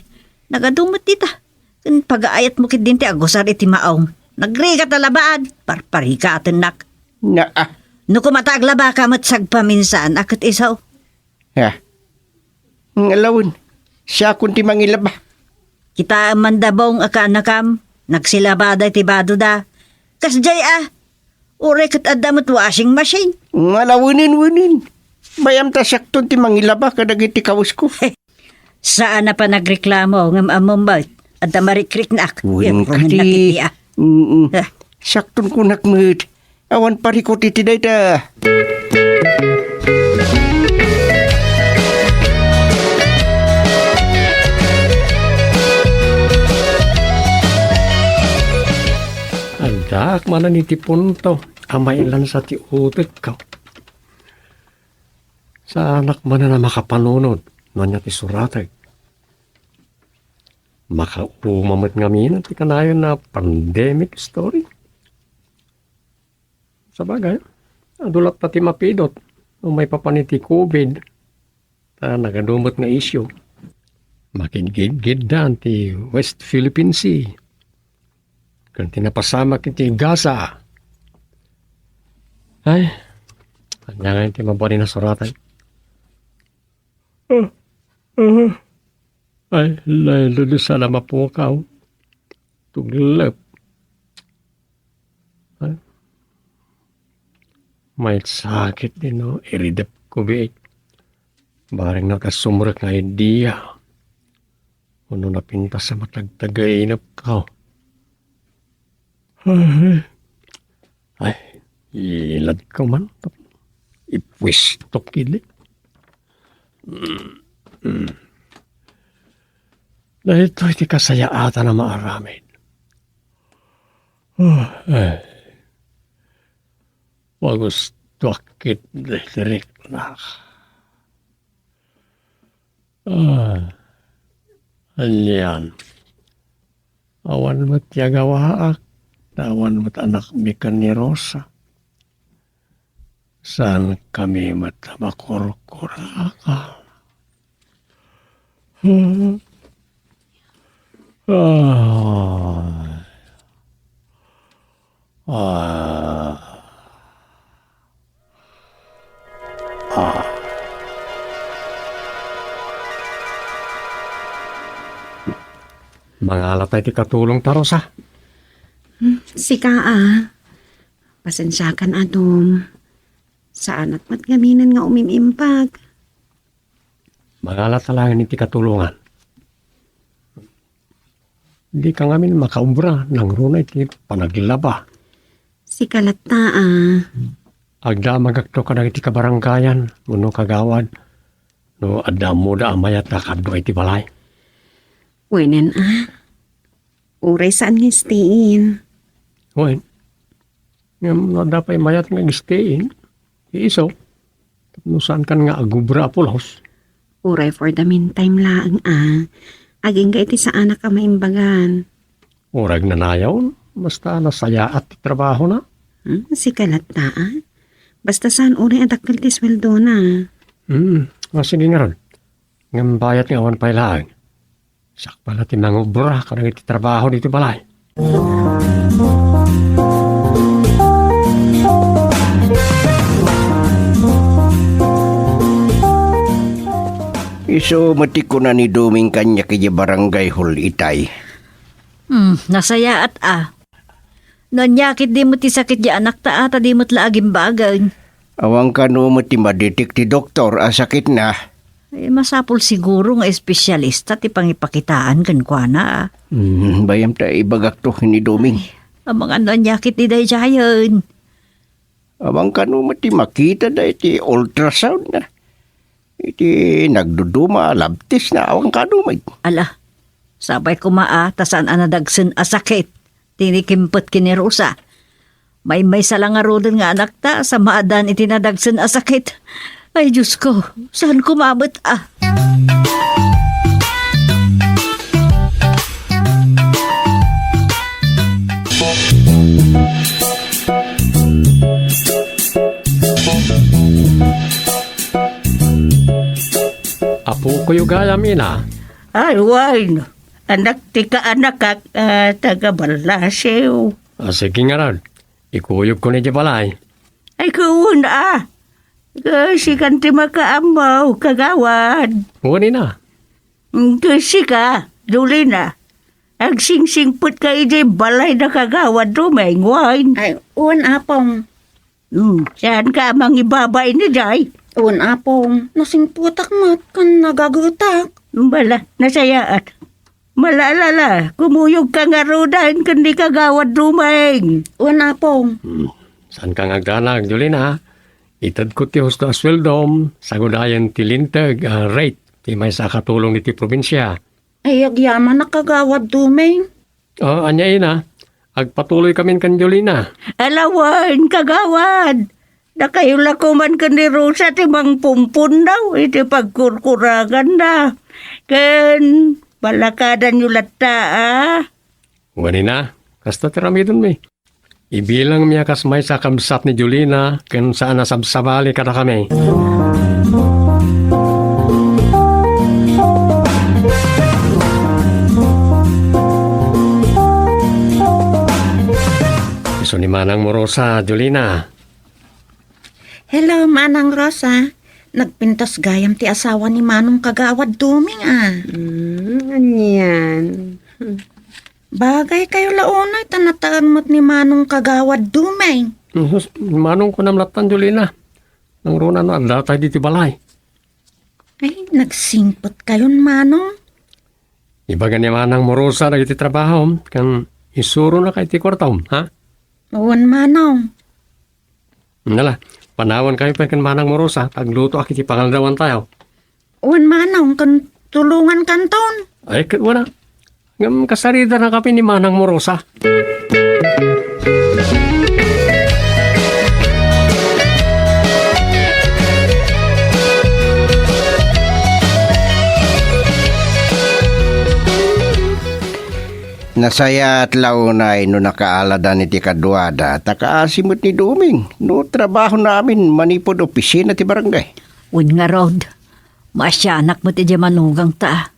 Speaker 3: Nagadumot dita. Kan pag-aayat mo kit din ti agusar iti maong. Nagrigat na labaan. Parparika atin nak. No kumataglaba ka matsag paminsan akit isaw.
Speaker 4: Ha? Ngalawin. Siya kunti mangilaba.
Speaker 3: Kita mandabong akanakam. Nagsilabada iti bado da. Kasjay Ure kat adamot washing machine.
Speaker 4: Ngalawinin. Bayam ta sakton ti mangilaba kadag iti kawas ko.
Speaker 3: Saan na pa nagreklamo ngam amumbay. At marikrik na ak.
Speaker 4: Uwin ka ti. Sakton ko nakmit. Awan parikot iti dayta.
Speaker 1: Andak manan iti punto. Amailan sa ti utek ka. Sa anak man na makapanunod. Nanya ti suratay. Makaumamat ngamin at ikanayon na pandemic story. Sa bagay, adulat pati mapidot o may papaniti COVID ta nagadumot nga isyo. Makigid-gid dan ti West Philippine Sea. Kan tinapasama kiti Gaza. Ay, kanya nga ti mabari na suratan. Ay, lalo sana mapukaw. Tuglap. Ay. May sakit din, no? Iridap ko, biik. Barang nakasumrak nga idea. Ano napinta sa matagtagainap ka. Ay, ilad ka man. Ipwistok kili. Dahil ito iti kasayaatan na maaramin. Wagusto akit direk na. Anyan. Awan mo't yagawaak. Awan mo't anak mikan ni Rosa. Saan kami makurkuraka? Mga alatay ti katulong tarosa.
Speaker 5: Sika pasensyakan adom. Saan at matgaminan nga umimimpag.
Speaker 1: Mga alatalangan iti katulungan. Hindi ka ngamin makaumbra ng runa iti panaglaba.
Speaker 5: Sika latta
Speaker 1: Agda magakto ka na iti kabarangkayan, uno kagawad. No, adda mo da amayat na kadwa iti balay.
Speaker 5: Wenen Uray saan nga stiin?
Speaker 1: Wen, ngam na dapay mayat nga gistein. Iiso, no saan kan nga agubra pulos.
Speaker 5: Uray for the meantime laang Aging ka iti sa anak ka maimbagan.
Speaker 1: Urag na nayaw, basta nasaya at trabaho na.
Speaker 5: Sika latta Basta saan uray adakkel ti sweldo na.
Speaker 1: Sige nga ron. Ngam bayat nga awan pailaang. Sakpa na ti mangubra ka na iti trabaho dito balay.
Speaker 4: Iso matiko na ni Duming kanya kaya barangay hall itay.
Speaker 3: Nasaya at Nanyakit di mo ti sakit di anak ta ata di mo't laaging bagay.
Speaker 4: Awang kano mati madetek ti doktor asakit na.
Speaker 3: Masapol siguro nga espesyalista ti pangipakitaan kan kwa na.
Speaker 4: Bayam ta ibagak to ni Duming.
Speaker 3: Ang mga nanyakit di dahi jayon.
Speaker 4: Awang kano mati makita da iti ultrasound na. Iti nagduduma labtis na awang kano may.
Speaker 3: Ala, sabay kumaa tasan anadagsen asakit. Tinikimpot kini Rosa. May salang arodon nga anak ta sa maadan itinadagsen asakit. Ay Diyos ko, saan kumabot
Speaker 1: Apo ko yung gayam ina.
Speaker 9: Ay, wine. Anak tika anak taga Balaseo.
Speaker 1: Sige nga ron. Ikuyog ko ni di balay.
Speaker 9: Ay, kuun kasi kan ti makaamaw, kagawad.
Speaker 1: Huwag na.
Speaker 9: Kasi ka, duli na. Ang sing-singput ka iti balay na kagawad dumeng wine.
Speaker 5: Ay, un apong.
Speaker 9: Saan ka mang ibabay ni Day?
Speaker 5: Un apong. Nasing putak mat kan nagagutak.
Speaker 9: Bala, nasayaat. Malalala, kumuyog ka nga rodan kundi kagawad dumeng.
Speaker 5: Un apong.
Speaker 1: Saan ka ngagdanag, Jolina? Itad ko ti husto asweldom, sagudayan ti lintag, rate, ti may sa katulong ni ti probinsya.
Speaker 5: Ay, agyaman na kagawad dumeng.
Speaker 1: Anya ina, agpatuloy kami kan Jolina.
Speaker 9: Alawan, kagawad. Nakayula ko man ka ni Rosa ti mang pumpun daw, iti pagkurkuragan na. Ken, balakadan yung lata,
Speaker 1: Huwag na, kasta tiramidon mi. Ibilang miya kas may sa kamsat ni Jolina, kung saan nasabsabali ka na kami. Iso ni Manang Morosa, Jolina.
Speaker 5: Hello, Manang Rosa. Nagpintas gayam ti asawa ni Manong kagawad duming
Speaker 8: Anyan.
Speaker 5: Bagay kayo launay, tanataan mo't ni Manong kagawad duming.
Speaker 1: Manong ko namlatan, Jolina. Nang runa no, ang datay dito balay.
Speaker 5: Ay, nagsingpot kayon Manong.
Speaker 1: Iba ganyan Manang Morosa na iti trabaho, kang isuro na kay ti kwartaw, ha?
Speaker 5: Uwan Manong.
Speaker 1: Nala, panawan kami pa kan Manang Morosa, pagluto akiti pangaldawan tayo.
Speaker 5: Uwan Manong, kan tulungan kanton.
Speaker 1: Ay, wala. Ngam kasarida na kami ni Manang Morosa.
Speaker 4: Nasaya at launay no nakaalada ni ti kadwada, takaasimot ni Duming. No trabaho namin manipod opisina ti barangay.
Speaker 3: Uwan nga rod. Masyanak mo ti manugang ta.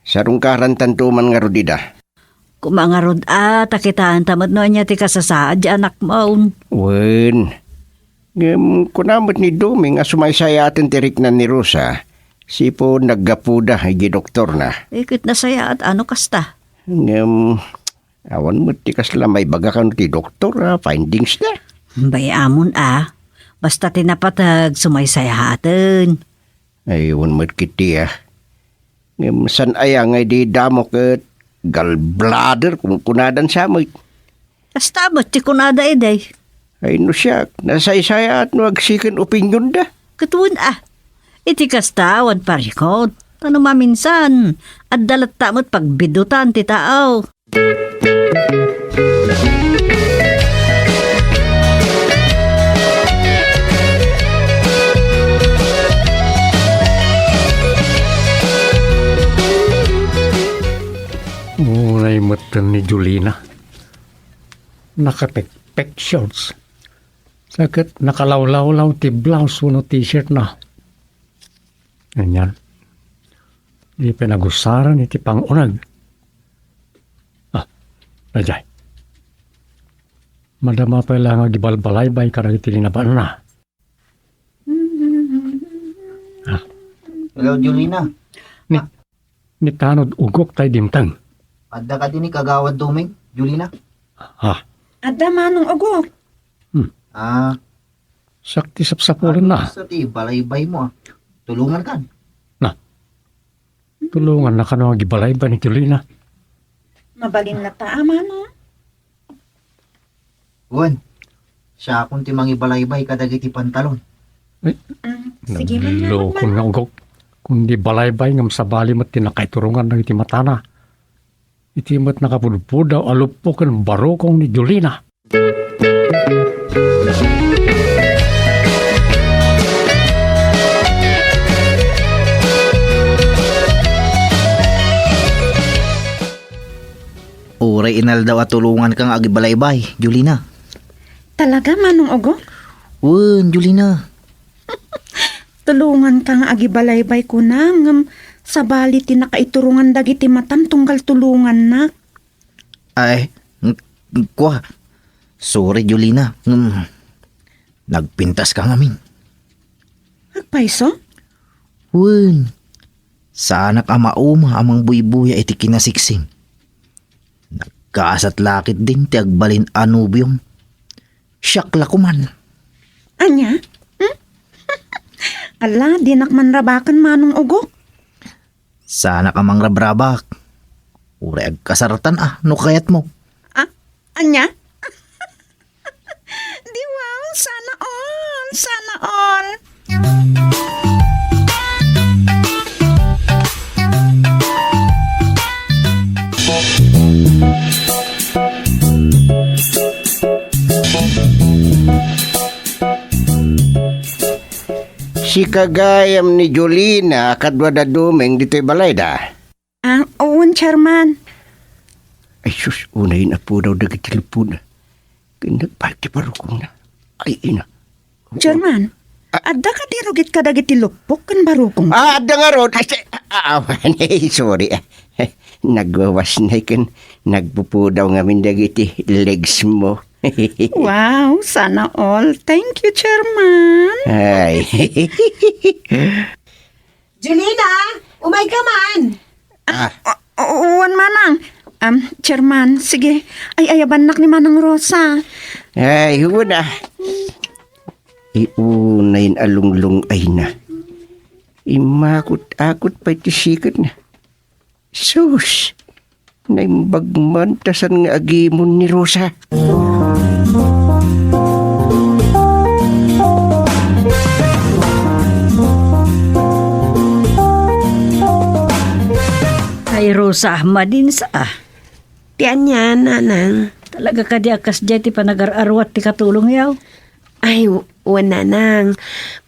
Speaker 4: Sarong karantantuman nga rodida.
Speaker 3: Kumanga rod takitaan tamad no niya ti kasasaad di anak mo.
Speaker 4: Wen, kunamot ni Duming asumaysaya atin tirik na ni Rosa. Sipo naggapuda ay doktor na.
Speaker 3: Ikit na saya at ano kasta.
Speaker 4: Awan mo ti kasla may baga ka no ti doktor findings na.
Speaker 3: Bayamon basta tinapatag sumaysaya atin.
Speaker 4: Ayun mo kiti san aya ngay di damo ket gallbladder kung kunadan sa mo.
Speaker 3: Kasta ba't ti kunada eday?
Speaker 4: Ay no siya, nasaysaya at no agsikan opinion da.
Speaker 3: Katuon iti kasta wan parikot. Ano maminsan, at dalat tamot pagbidutan ti tao.
Speaker 1: Mulay matan ni Jolina. Nakapekpek shorts. Sakit nakalawlaw-law ti blouse no t-shirt na. Ganyan. Di pinagusaran iti pangunag. Najay. Madama pa lang gibalbalay-bay karag iti linaban na.
Speaker 7: Hello, Julina.
Speaker 1: Ni tanod ugok tay dimtang.
Speaker 7: Adda ka din ni kagawad Doming, Julina.
Speaker 1: Ha,
Speaker 5: Adda manong ugok.
Speaker 7: Ah,
Speaker 1: sakti sapsapulan na.
Speaker 7: sa ti, balaybay mo ah. Tulungan kan.
Speaker 1: Tulungan na ka na gibalay ba ni Julina?
Speaker 5: Mabalin lata manong.
Speaker 7: Wan, siya akong timang ibalaybay kadagiti pantalon.
Speaker 5: Sige man na.
Speaker 1: Naglokon nga ugok. Kundi balay-bay ngam sa bali mat tinakaiturungan ng iti matana. Iti mat nakapudpudaw alupok ng barokong ni Julina.
Speaker 7: Uray inal daw at tulungan kang agibalaybay, Julina.
Speaker 5: Talaga manong ugok?
Speaker 7: Wan, Julina.
Speaker 5: Tulungan ka nga agibalaybay ko na ngam sa bali tinakaiturungan dagiti matan tunggal tulungan na.
Speaker 7: Ay, kwa. Sorry, Julina. Nagpintas ka ngamin.
Speaker 5: Agpaiso?
Speaker 7: Wan, sana ka mauma amang buy-buya iti kinasiksing. Nagkaasat lakit din ti agbalin anubium. Siyakla kuman.
Speaker 5: Anya? Ala, di nakman rabakan manong ugok.
Speaker 7: Sana ka mang rabrabak. Uray agkasaratan no kayat mo.
Speaker 5: Anya? Di wow, sana all, sana all.
Speaker 4: Si kagayam ni Julina kadwa da Doming dito'y balay da.
Speaker 5: Ang oon, chairman.
Speaker 4: Ay sus, unay na po daw dagiti lupon na. Nagpati parukong na. Ay ina.
Speaker 5: Chairman, adda ka di rugit ka dagiti lupok kan barukong.
Speaker 4: Ada nga ron. Awan, sorry. Nagwawas na kan. Nagpupudaw nga min dagiti legs mo.
Speaker 5: Wow, sana all. Thank you, chairman.
Speaker 4: Ay.
Speaker 8: Julina, umay ka man.
Speaker 5: Uwan manang. Chairman, sige. Ay, ayabanak ni Manang Rosa.
Speaker 4: Ay, na. Iunayin alunglong ay na. Imakot-akot pa iti sikat na. Sus, naimbagmantasan nga agimon ni Rosa.
Speaker 3: Ay, Rosa, madin sa
Speaker 8: Tiyan niya, nanang.
Speaker 3: Talaga ka di akas dyan ti panagar-arwat ti katulong yaw.
Speaker 8: Ay, wan nanang.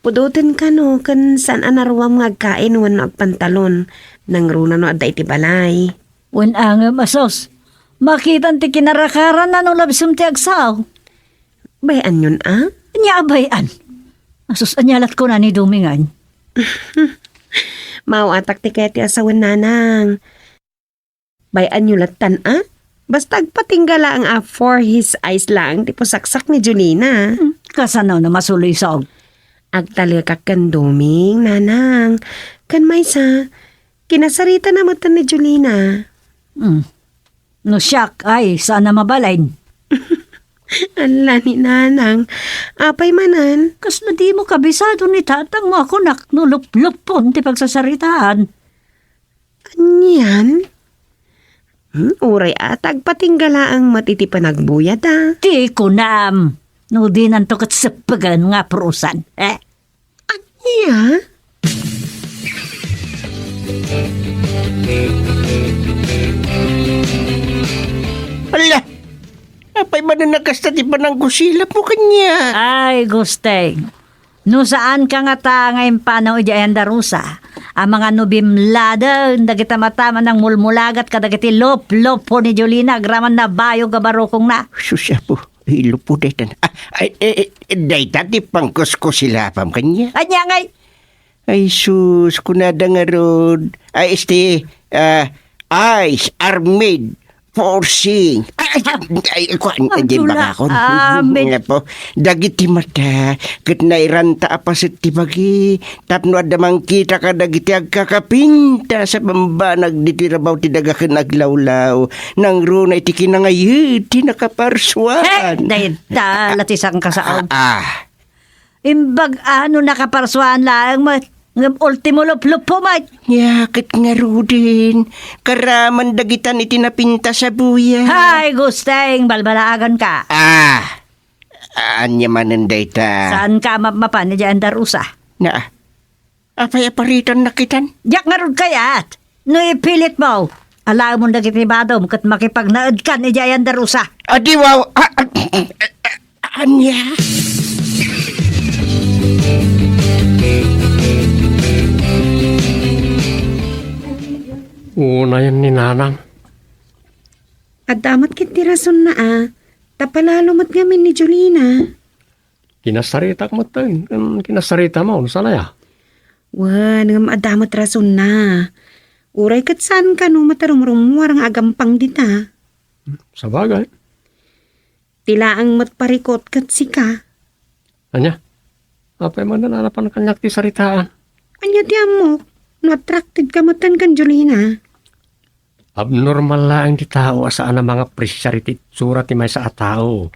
Speaker 8: Pudutin ka no, kan saan anarwam ngagkain wan no agpantalon. Nang runa no adda iti balay.
Speaker 3: Wen angam asos. Makitan ti kinarakaran na no labsum ti agsaw.
Speaker 8: Bayan yun
Speaker 3: Anya abayan. Asos anyalat ko na ni Dumingan.
Speaker 8: Mao atak ti kaya ti asawan nanang. Bayan yun latan Basta agpatinggala ang for his eyes lang, tipo saksak ni Julina.
Speaker 3: Kasanaw na masulisog.
Speaker 8: Agtalaga kan Doming, nanang. Kan may sa, kinasarita na matan ni Julina.
Speaker 3: No siyak ay sana mabalain.
Speaker 8: Ala ni nanang, apay manan.
Speaker 3: Kas na di mo kabisado ni tatang mo ako naknulup-lupon ti pagsasaritaan.
Speaker 8: Anyan? Uray agpatinggala ang matitipan nagbuyad
Speaker 3: Ti kunam. No di nanto kat sapagan nga prusan.
Speaker 8: Anya?
Speaker 4: Ala! Apay man na nakasta ti pananggusilap mo kanya.
Speaker 3: Ay, gusteng. No saan ka nga ta ngayon panaw ijayan darusa? Ang mga nubimlada, dagita matama ng mulmulagat kadagiti lop-lop po ni Julina, agraman na bayo gabarokong na.
Speaker 4: Susya po. Ilupo daytan. Daytan ti pangkusko sila pam kanya.
Speaker 3: Anya ngay,
Speaker 4: Ay sus, kunada nga rod. Ay eyes are made for seeing. Di ba ako?
Speaker 3: Amin.
Speaker 4: Nga po, dagiti mata, kat nairanta apasit ti bagi, tapno adamang kita ka dagiti agkakapinta sa bambanag ditirabaw ti dagakan aglawlaw, nang runa iti kinangayit, ti nakaparsuan.
Speaker 3: Dahil latisang kasaon.
Speaker 4: Ah,
Speaker 3: Imbag nakaparsuan lang ng ultimo luplup po, mate.
Speaker 4: yakit nga rudin, karaman dagitan iti napinta sa buya.
Speaker 3: Hay, gusteng, balbalaagan ka.
Speaker 4: Anya mananday ta.
Speaker 3: Saan ka mapan ni Jan Darusa?
Speaker 4: Na, apay aparitan nakitan?
Speaker 3: Yak nga ron kayat. No ipilit mo. Alam mo na kitibadom kat makipagnaad ka ni Jan Darusa.
Speaker 4: Adi wow, anya?
Speaker 1: Una yan ni Nanang.
Speaker 5: At damat kiti rason na tapalalomat ngamin ni Julina.
Speaker 1: Kinasarita mo ito. Kinasarita mo. Sana ya?
Speaker 5: Wan, ngam adamat rason na. Uray kat saan ka no matarumrumwar ang agampang dita.
Speaker 1: Sa bagay.
Speaker 5: Tila ang matparikot kat sika.
Speaker 1: Anya? Apay man nananapan kanyak ti saritaan.
Speaker 5: Anya ti amok, no attracted ka matan kan Julina.
Speaker 1: Abnormal lang ti tao asaan ang mga presyariti surat ti may sa tao.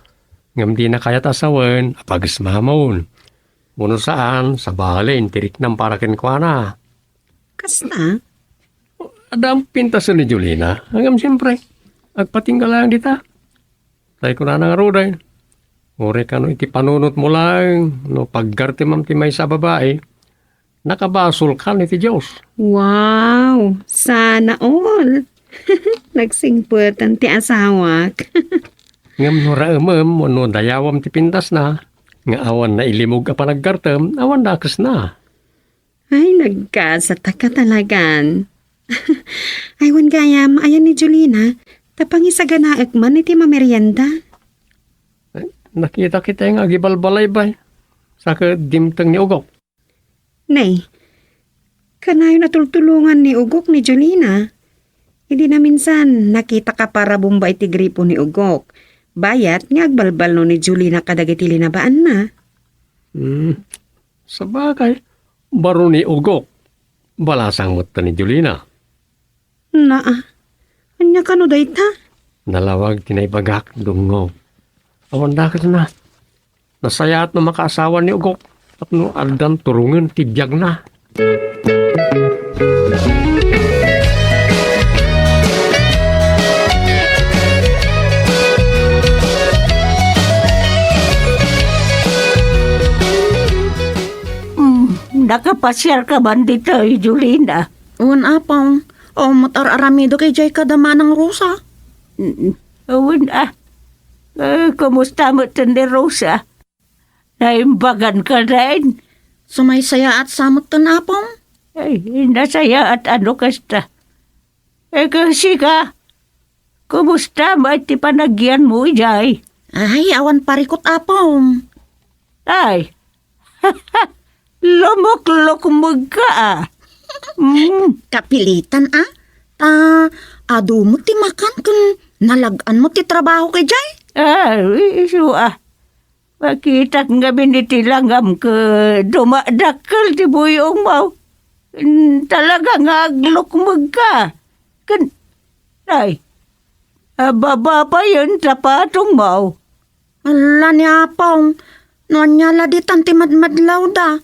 Speaker 1: Ngam di na kaya tasawan, apagas mamon. Muno saan, sa balin, tirik ng parakin kwa na.
Speaker 5: Kasta?
Speaker 1: Ada ang pintasan ni Julina. Hanggang siyempre, agpatinggal lang dita. Tayo ko na nangaruday. Ore ka no iti panunot mo lang, no paggarte mam ti may sa babae, nakabasol ka ni ti Diyos.
Speaker 5: Wow, sana all. Nagsingputan ti asawak.
Speaker 1: Ngam no raemem, no dayawam ti pintas na, nga awan na ilimog a panaggartem, awan dakas na.
Speaker 5: Ay, nagkasata ka talagan. Aywan gayam, ayan ni Julina, tapang isaganaak man iti mamerienda.
Speaker 1: Nakita kita nga gibalbalay ba? Sa dimtang ni Ugok.
Speaker 5: Nay, kanayo natultulungan ni Ugok ni Julina. Hindi na minsan nakita ka para bumbay ti gripo ni Ugok. Bayat nga agbalbal no ni Julina kadagiti linabaan na.
Speaker 1: Sa bagay, baro ni Ugok. Balasang mo ni Julina.
Speaker 5: Anya ka no dayta?
Speaker 1: Nalawag tinaybagak dungo. Awan dakas na. Nasaya at no makaasawa ni Ugok. At no aldan turungan tibiyag na.
Speaker 9: Nakapasyar ka man dito, Julina?
Speaker 5: Un apong, o matar-aramido kay Jay kadama ng Rosa.
Speaker 9: Awan kumusta mo ni Rosa? Naimbagan ka rin?
Speaker 5: Sumaysaya at samot tan apong.
Speaker 9: Ay, nasaya at ano kasta. Kasi ka, kumusta mo at ipanagyan mo, Jay?
Speaker 5: Ay, awan parikot apong.
Speaker 9: Ay, lumok-lok mo ka
Speaker 5: Kapilitan ado mo ti makan kun nalagaan mo ti trabaho kay Jay.
Speaker 9: Isu Makita nga biniti langgam ka dumadakal ti buyong mo. Talaga nga aglok mo ka. Ay, baba pa yun sa patong mo.
Speaker 5: Ala ni apong, nanyala di tanti madmadlaw da.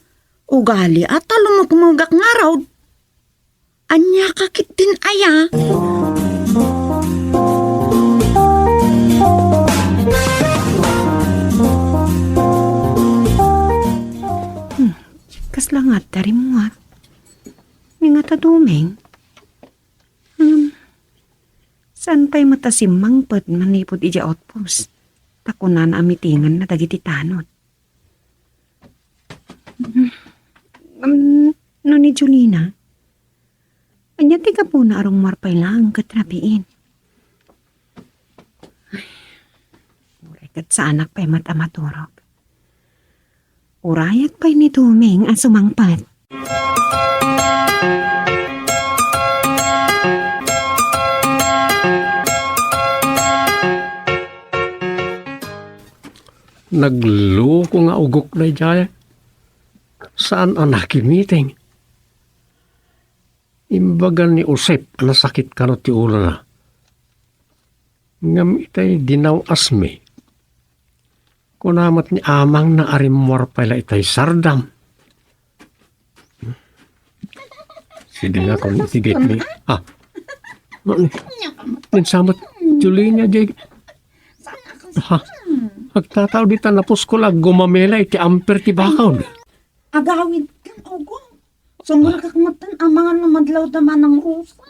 Speaker 5: Ugali at lumukmugak nga raw. Anya kakit din aya. Kaslangat dari muat. Nga tadumeng. Saan pa'y matasimang pad manipod ija outpost? Takunan amitingan na dagiti tanod. No ni Julina, anya ti ka po na arong marpay lang katrapiin. Kat sa anak pa'y matamaturog. Urayat pa'y ni Tumeng ang sumangpat.
Speaker 1: nagloko nga ugok na jaya. Saan ang nakimiting? Imbagan ni Usep na sakit ka ti ulo na. Ngam itay dinaw asmi. Kunamat ni amang na arimwar pala itay sardam. Sige nga kung itigit ni. Ah, nagsamot tuloy niya, Jay. Ha? Agtataw di tanapos ko lang gumamela iti amper ti bakaw.
Speaker 5: Agawid kang ugong. Sungguh kakamatan ang mga namadlaw naman ng rusa.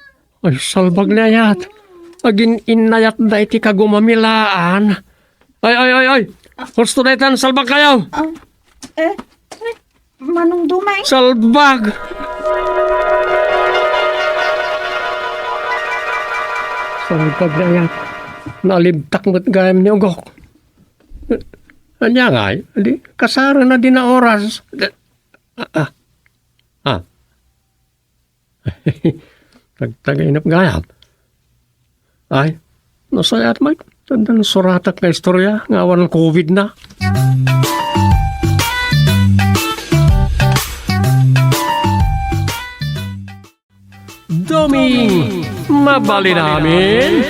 Speaker 1: Ay, salbag na yat. Agin inayat na iti kagumamilaan. Ay. Gusto na itan, salbag kayo.
Speaker 5: Manong dumay.
Speaker 1: Salbag! Salbag na yat. Nalibtak mo't gayam ni Ugok. Anya nga, kasara na din na oras. Tagtagainap gayam. Ay, nasayat may tandang suratak na istorya nga awan ng COVID na. Doming mabali namin.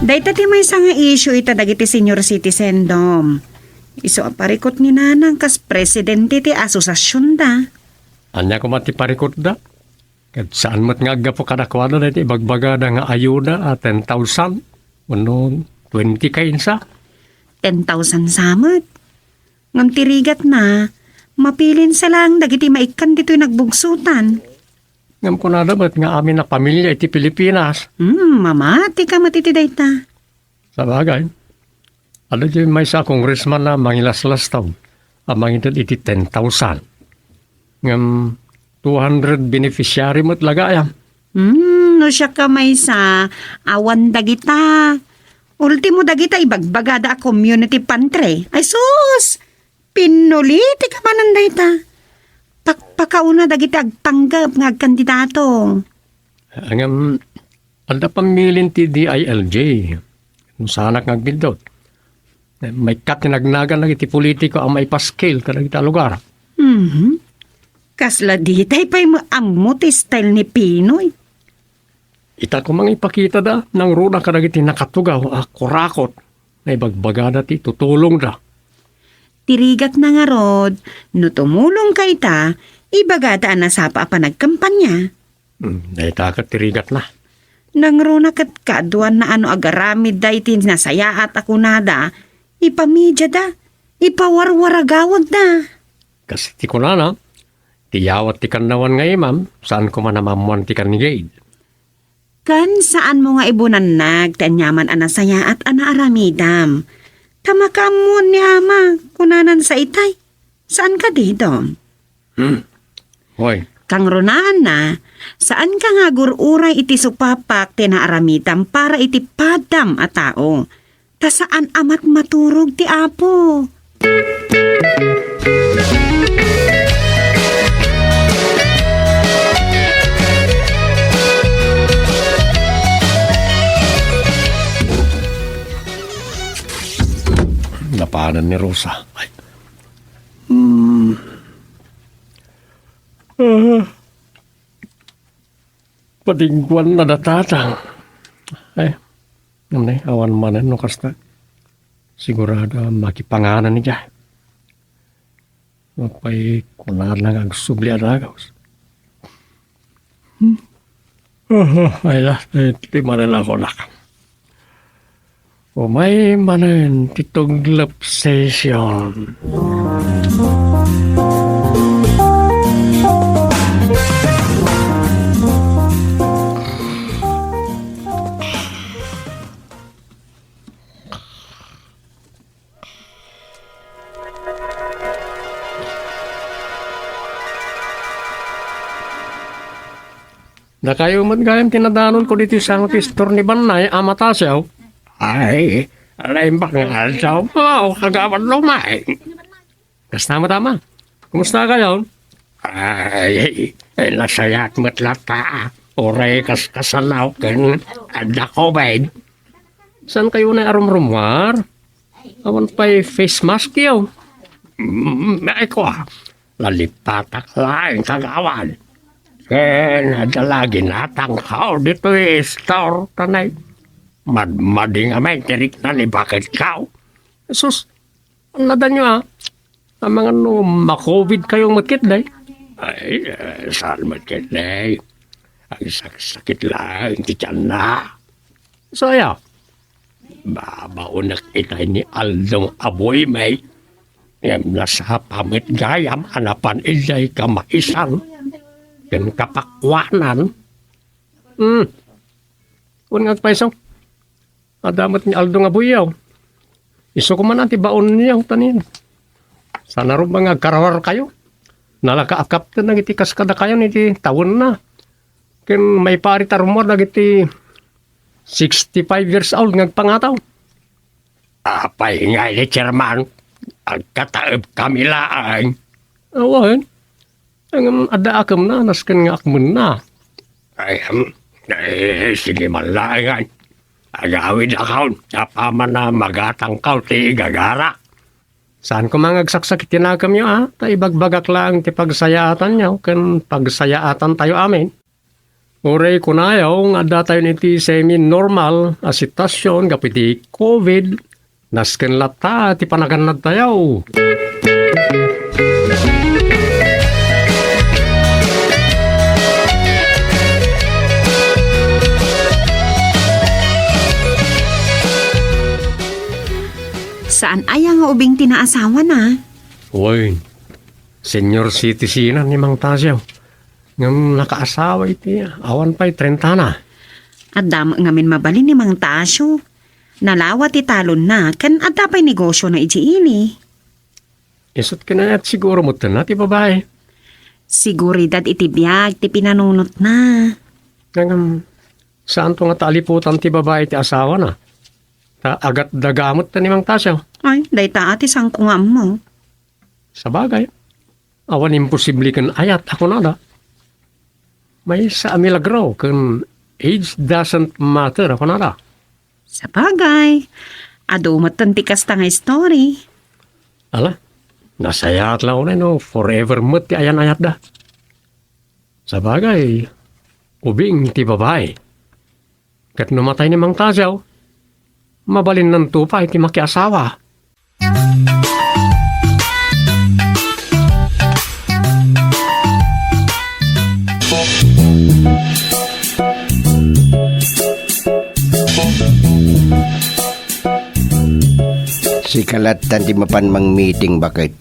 Speaker 5: Dahita ti may nga issue ita dagiti senior citizen dom. Iso aparikot ni nanang kas presidente ti asosasyon da.
Speaker 1: Anya ko mati parikot da. Kat saan mat nga agapo kadakwada na iti bagbaga nga ayuda at 10,000. Ano, 20 kainsa.
Speaker 5: 10,000 samot. Ngam tirigat na, mapilin sa lang dagiti maikan dito'y nagbugsutan.
Speaker 1: Ngam ko na dapat nga amin na pamilya iti Pilipinas.
Speaker 5: Mamati ka matitiday ta.
Speaker 1: Sa bagay, ano dyan may sa congressman na mangilas-las taon. Amang ito iti 10,000. Ngam 200 beneficiary mo't lagayam.
Speaker 5: No siya ka may sa awan dagita. Ultimo dagita ibagbagada a community pantry. Ay sus! Pinuliti ka mananday ta. Pakpakauna dagita agtanggap nga kandidato.
Speaker 1: Ngam, anda pamilin ti DILJ. Kung sanak ngagbildot. May katinagnagan lang iti politiko ang may paskil ka kita lugar.
Speaker 5: Kasla ditay pa'y maamuti style ni Pinoy.
Speaker 1: Ita ko mang ipakita da, nang runa ka iti nakatugaw, kurakot, na ibagbagada ti tutulong da.
Speaker 5: Tirigat na nga rod, no tumulong kay ta, ibagada na sapa pa nagkampanya.
Speaker 1: Dahita ka tirigat na.
Speaker 5: Nang runa kat kaduan na ano agaramid da iti nasayaat ako nada, ipamidya da, ipawarwaragawag da.
Speaker 1: Kasi ti ko na, tiyawat ti kanawan nga imam, saan ko man namamuan ti kanigayid.
Speaker 5: Kan saan mo nga ibunan tanyaman anasaya at anaaramidam. Tamakamon ni ama, kunanan sa itay. Saan ka dito?
Speaker 1: Hoy,
Speaker 5: Kang runaan na, saan ka nga gururay iti supapak tinaaramidam para iti padam a tao? Ta saan amat maturog ti apo?
Speaker 1: napanan ni Rosa. Ay. Patingguan na datatang. Ay, namnay, awan manan no kasta. Sigurado makipanganan niya. Mapay kunar lang ang subli adagaws. Ay, di manan ako nak. O may manan tituglap session. Na kayo man gayam tinadanon ko dito sa tistor ni Banay, amatasyaw. Ay, alaimbak nga alsaw mo, kagawan lumay. Kas tama-tama. Kumusta kayo? Ay, nasayat mo't lata. Oray kas kasalaw ken ada ko bayd. Saan kayo na arumrumar? Awan pa'y face mask yaw. Eko lalipatak laing kagawan. Nadalagi natangkaw dito store tanay. Madmading amay tirik na ni bakit kaw. Sus, nada nyo ang mga ma-COVID kayong makit day. Ay, saan makit day? Ang sakit lang, tiyan na. So, ayaw. Babaunak itay ni Aldong Aboy may nasa pamit gayam anapan ilay kamaisan dan kapakwanan. Kung ngagpaisang adamat ni Aldong Aboy yaw. Iso ko man baon niyaw tanin. Sana rin mga karawar kayo. Nalakaakap na nagitikas kada kayo niti tawon na. Ken may paritar mo nagiti 65 years old ngagpangataw. Apay nga ni chairman, ang kataib kami laang. Awan, ang ada akam na, naskan nga akman na. Ay, sige man laangan. Agawid akaw, napaman na magatangkaw ti gagara. Saan ko mga agsaksak tinagam nyo Ta ibagbagak lang ti pagsayaatan nyo, kan pagsayaatan tayo amin. Uray kunayaw nga da tayo niti semi-normal a sitasyon kapiti COVID, nasken lata ti panaganad tayo.
Speaker 5: Saan aya nga ubing tinaasawa na?
Speaker 1: Uy, senior citizen ni Mang Tasyaw. Ngam nakaasawa iti, awan pa'y 30 na.
Speaker 5: At damo ngamin mabalin ni Mang Tasyo. Nalawat italon na, kan at pa'y negosyo na iti ini.
Speaker 1: Isot ka na at siguro mo na ti babae.
Speaker 5: Siguridad iti biyag, ti pinanunot na.
Speaker 1: Ngam, saan to nga taliputan ti babae ti asawa na? Ta agat dagamot ta ni Mang Tasyaw.
Speaker 5: Ay, dayta ati sang kungam mo.
Speaker 1: Sa bagay, awan imposible kan ayat ako na da. May sa milagro kan age doesn't matter ako na da.
Speaker 5: Sa bagay, adumat tanti kasta nga story.
Speaker 1: Ala, nasayat lang na no, forever mo't ti ayan ayat da. Sa bagay, ubing ti babae. Kat numatay ni Mang Tasyaw, mabalin ng tupa iti makiasawa.
Speaker 4: Si kalatan ti mapan mang meeting bakit?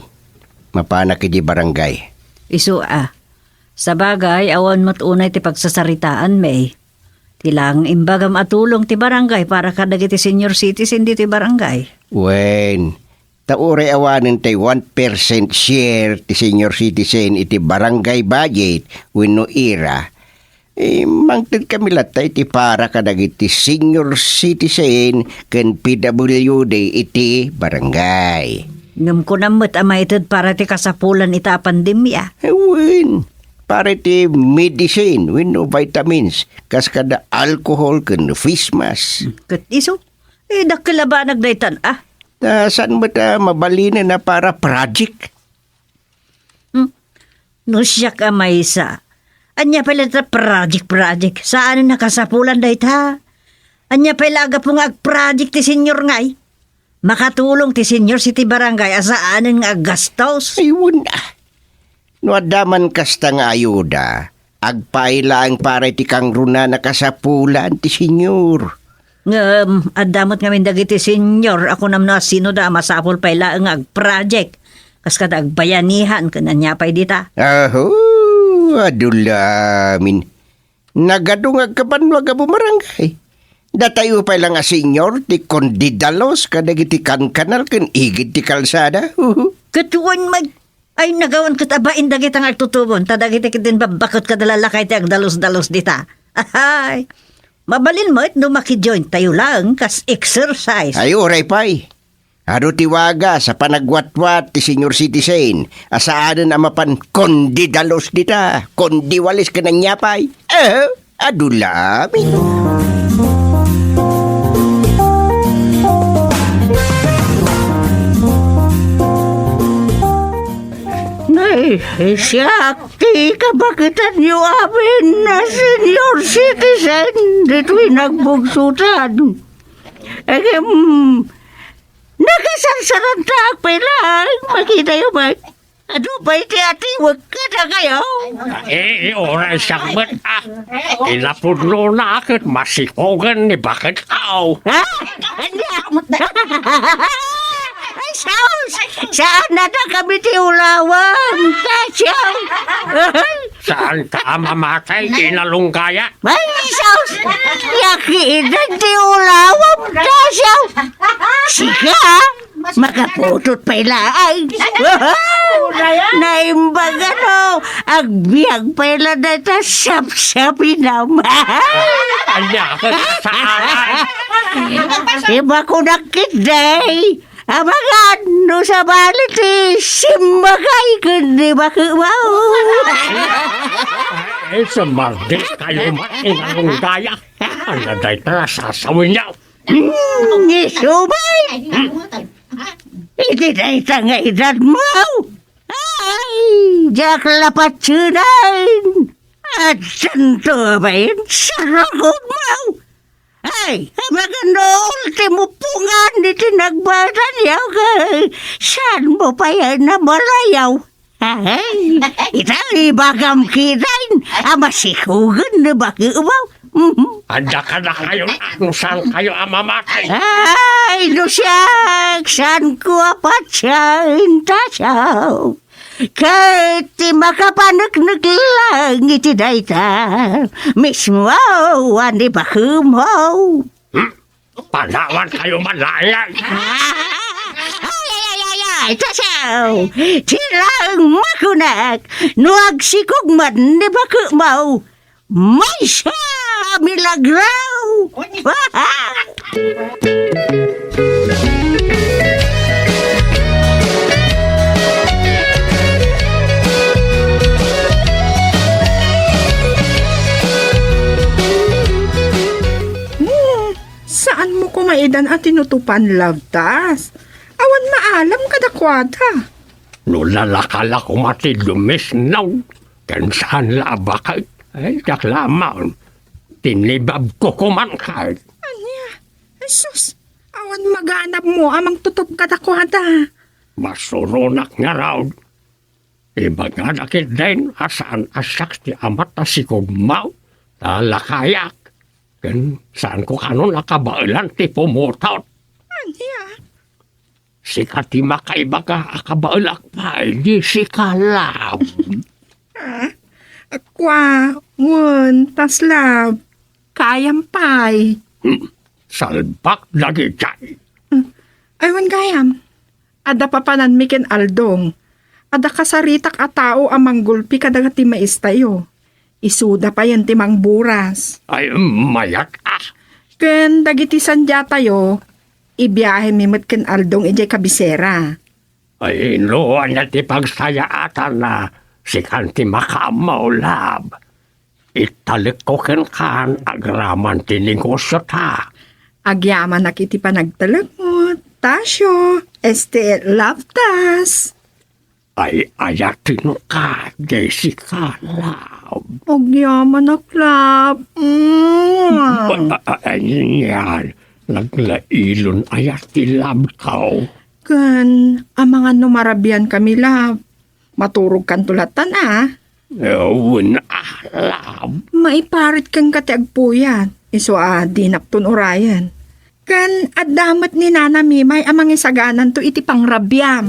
Speaker 4: Mapanak di barangay.
Speaker 3: Isu sa bagay, awan mo't unay ti pagsasaritaan may. Tilang imbagam atulong ti barangay para kadagiti senior citizen di ti barangay.
Speaker 4: Wen, taure awanin tay 1% share ti senior citizen iti barangay budget wenno ira. Mangted kami latay iti para kadagiti senior citizen ken PWD iti barangay.
Speaker 3: Ngam ko namot amaited para ti kasapulan ita pandemya.
Speaker 4: Wen, para iti medicine wenno vitamins kas kada alcohol ken face mask.
Speaker 3: Kat iso, dakkilabanag daytan
Speaker 4: Saan mo ta mabalina na para project?
Speaker 3: No siya ka maysa. Anya pala ta project. Saan nakasapulan dayta? Anya pala aga po nga project ti senior ngay. Makatulong ti senior city barangay asaan nga gastos.
Speaker 4: Ayun no adaman kasta nga ayuda. Agpailaang para iti kang runa nakasapulan ti senior.
Speaker 3: Adamot ngamin dagiti senior. Ako nam na sino da masapul pala nga project. Kas kada agbayanihan kananya pa'y dita.
Speaker 4: Adulamin. Nagadungag ka pa nwaga bumarangay. Datayo pa lang nga senior, ti kondidalos, kadagiti kankanal, kan igid ti kalsada.
Speaker 3: Katuan ay nagawan katabain dagit ang agtutubon. Tadagiti kitin babakot kadalalakay ti agdalos-dalos dita. Ay, mabalin mo it makijoin tayo lang kas exercise.
Speaker 4: Ay, oray pa'y. Ado tiwaga sa panagwatwat ti senior citizen. Asaanan amapan kondidalos dita. Kondiwalis ka ng nyapay. Adulamin.
Speaker 9: Sakti kabakitan niyo amin na senior citizen dito'y nagbugsutan. Nakasansaran ta pelang makita yung ba? Ano ba iti ati wag ka na kayo?
Speaker 1: Oray sakmet Inapudlo na akit masikogan ni bakit aw.
Speaker 9: Ha? Ay, Saus! Saan na kami tiulawan? Tasyaw!
Speaker 1: Saan ka mamatay inalunggaya?
Speaker 9: Ay, Saus! Yakinan tiulawan! Tasyaw! Sika! Makaputot pa ilaay! Naimbag ano! Agbiag pa ila na ita sap-sapi naman!
Speaker 1: Anya ka sa aray.
Speaker 9: Iba ko nakiday! Amangan, no sa balit simbagay kundi bakumaw.
Speaker 1: Sumardi kayo inalunggaya. Ano day tara sasawin niya?
Speaker 9: Isubay! Hindi na itang edad mo! Ay, jak lapat sunan! At santo ba yun? Saragod mo! Ay, maganda ultimo pungan ni tinagbaran yaw kay saan mo pa yan na malayaw? Ay, itang ibagam kirain, amasikugan na bakumaw.
Speaker 1: Anda ka na kayo kung saan kayo mamatay.
Speaker 9: Ay, lusyak, saan ko apat siyang tasaw? Kahit di makapanagnig lang iti dayta, mismo ani bakumaw.
Speaker 1: Panawan kayo malayan.
Speaker 9: Ay, tasaw, tilang makunak, nuag sikugman ni bakumaw, may siya milagraw.
Speaker 6: Saan mo kumaidan at tinutupan labtas? Awan maalam kadakwada.
Speaker 1: Nulalakala ko mati lumisnaw. Kansan labakay. Ay, kaklamaon. Tinibab ko kumankay.
Speaker 6: Anya? Jesus, awan maganap mo amang tutup kadakwada.
Speaker 1: Masurunak nga raw. Iba nga nakit din asaan asak ti amat na sikugmaw. Talakayak. Kan saan ko kanon nakabailan ti pumutot.
Speaker 6: Anya?
Speaker 1: Sika ti makaiba ka akabailak pa. Di sikalab.
Speaker 6: Akwa, wun, taslab, kayampay.
Speaker 1: Salbak lagi chay.
Speaker 6: Aywan gayam. Ada papanan miken aldong. Ada kasaritak a tao amang gulpi kadagati maistayo. Isuda pa yan timang buras.
Speaker 1: Ay, mayat ah.
Speaker 6: Ken dagiti sandya tayo, ibiyahe mimot ken aldong ijay kabisera.
Speaker 1: Ay, inuan na ti pagsayaatan na si kanti makamaulab. Italik ko ken kan agraman ti negosyo ta.
Speaker 6: Agyaman nakiti pa nagtalagmot, tasyo, labtas.
Speaker 1: Ay, ayatin ka, Jessica lab.
Speaker 6: Agyaman naklap.
Speaker 1: Yan, naglailon ayati lab kao.
Speaker 6: Kan, ang mga numarabian kami lab. Maturog kan tulatan
Speaker 1: Ewan lab.
Speaker 6: Maiparit kang katiagpuyan. Iso dinapton orayan. Kan adamat ni Nana Mimay amang isaganan to iti pangrabyam.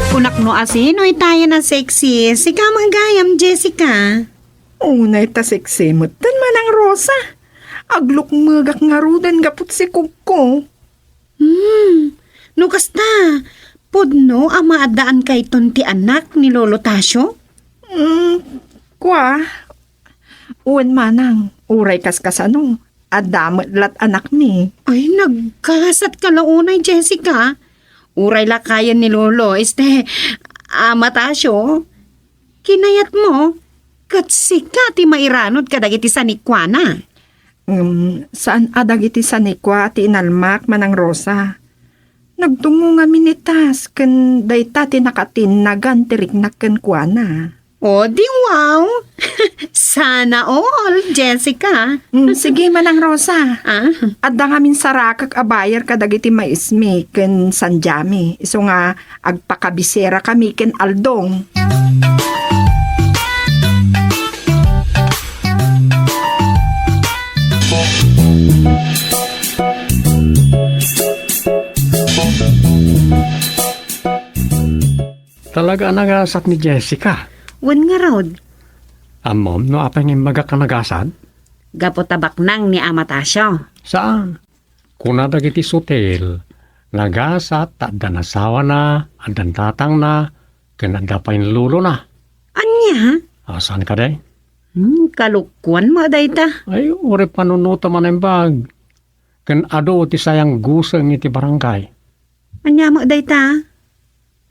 Speaker 8: Kunak no asino tayo na sexy. Sika magayam, Jessica.
Speaker 6: Unay ta seksemot tan manang Rosa. Aglok magak nga rudan gaput si Kugko.
Speaker 8: No kasta, pudno ang maadaan kay ti anak ni Lolo Tasyo?
Speaker 6: Kwa, uwan manang, uray kaskasano. Adamat lat anak ni.
Speaker 8: Ay, nagkasat ka launay, Jessica. Uray lakayan ni Lolo, Ama Tasyo. Kinayat mo, katsika ti mairanod kadagiti sanikwana.
Speaker 6: Saan adag iti sanikwa ti inalmak manang Rosa? Nagtungo nga minitas ken dayta ti nakatinagan ti riknak ken kuana.
Speaker 5: O, di wow! Sana all, Jessica.
Speaker 6: Sige manang Rosa.
Speaker 5: Ah?
Speaker 6: Adda ngamin sarakak abayar kadag iti maismi ken sanjami. Iso nga agpakabisera kami ken Aldong.
Speaker 1: Talaga nagasat ni Jessica.
Speaker 5: Wan nga rod.
Speaker 1: Amom, no apang yung magakanagasan?
Speaker 5: Gapo tabak nang ni Amatasyo.
Speaker 1: Saan? Kuna dagiti sutel. Nagasat, adda nasawa na, addan tatang na, kanada pa yung lulo na.
Speaker 5: Anya?
Speaker 1: Asan ka day?
Speaker 5: Kalukwan mo dayta.
Speaker 1: Ay, uri panunuto man ang bag. Kan ado ti sayang gusang iti barangay.
Speaker 5: Anya mo dayta?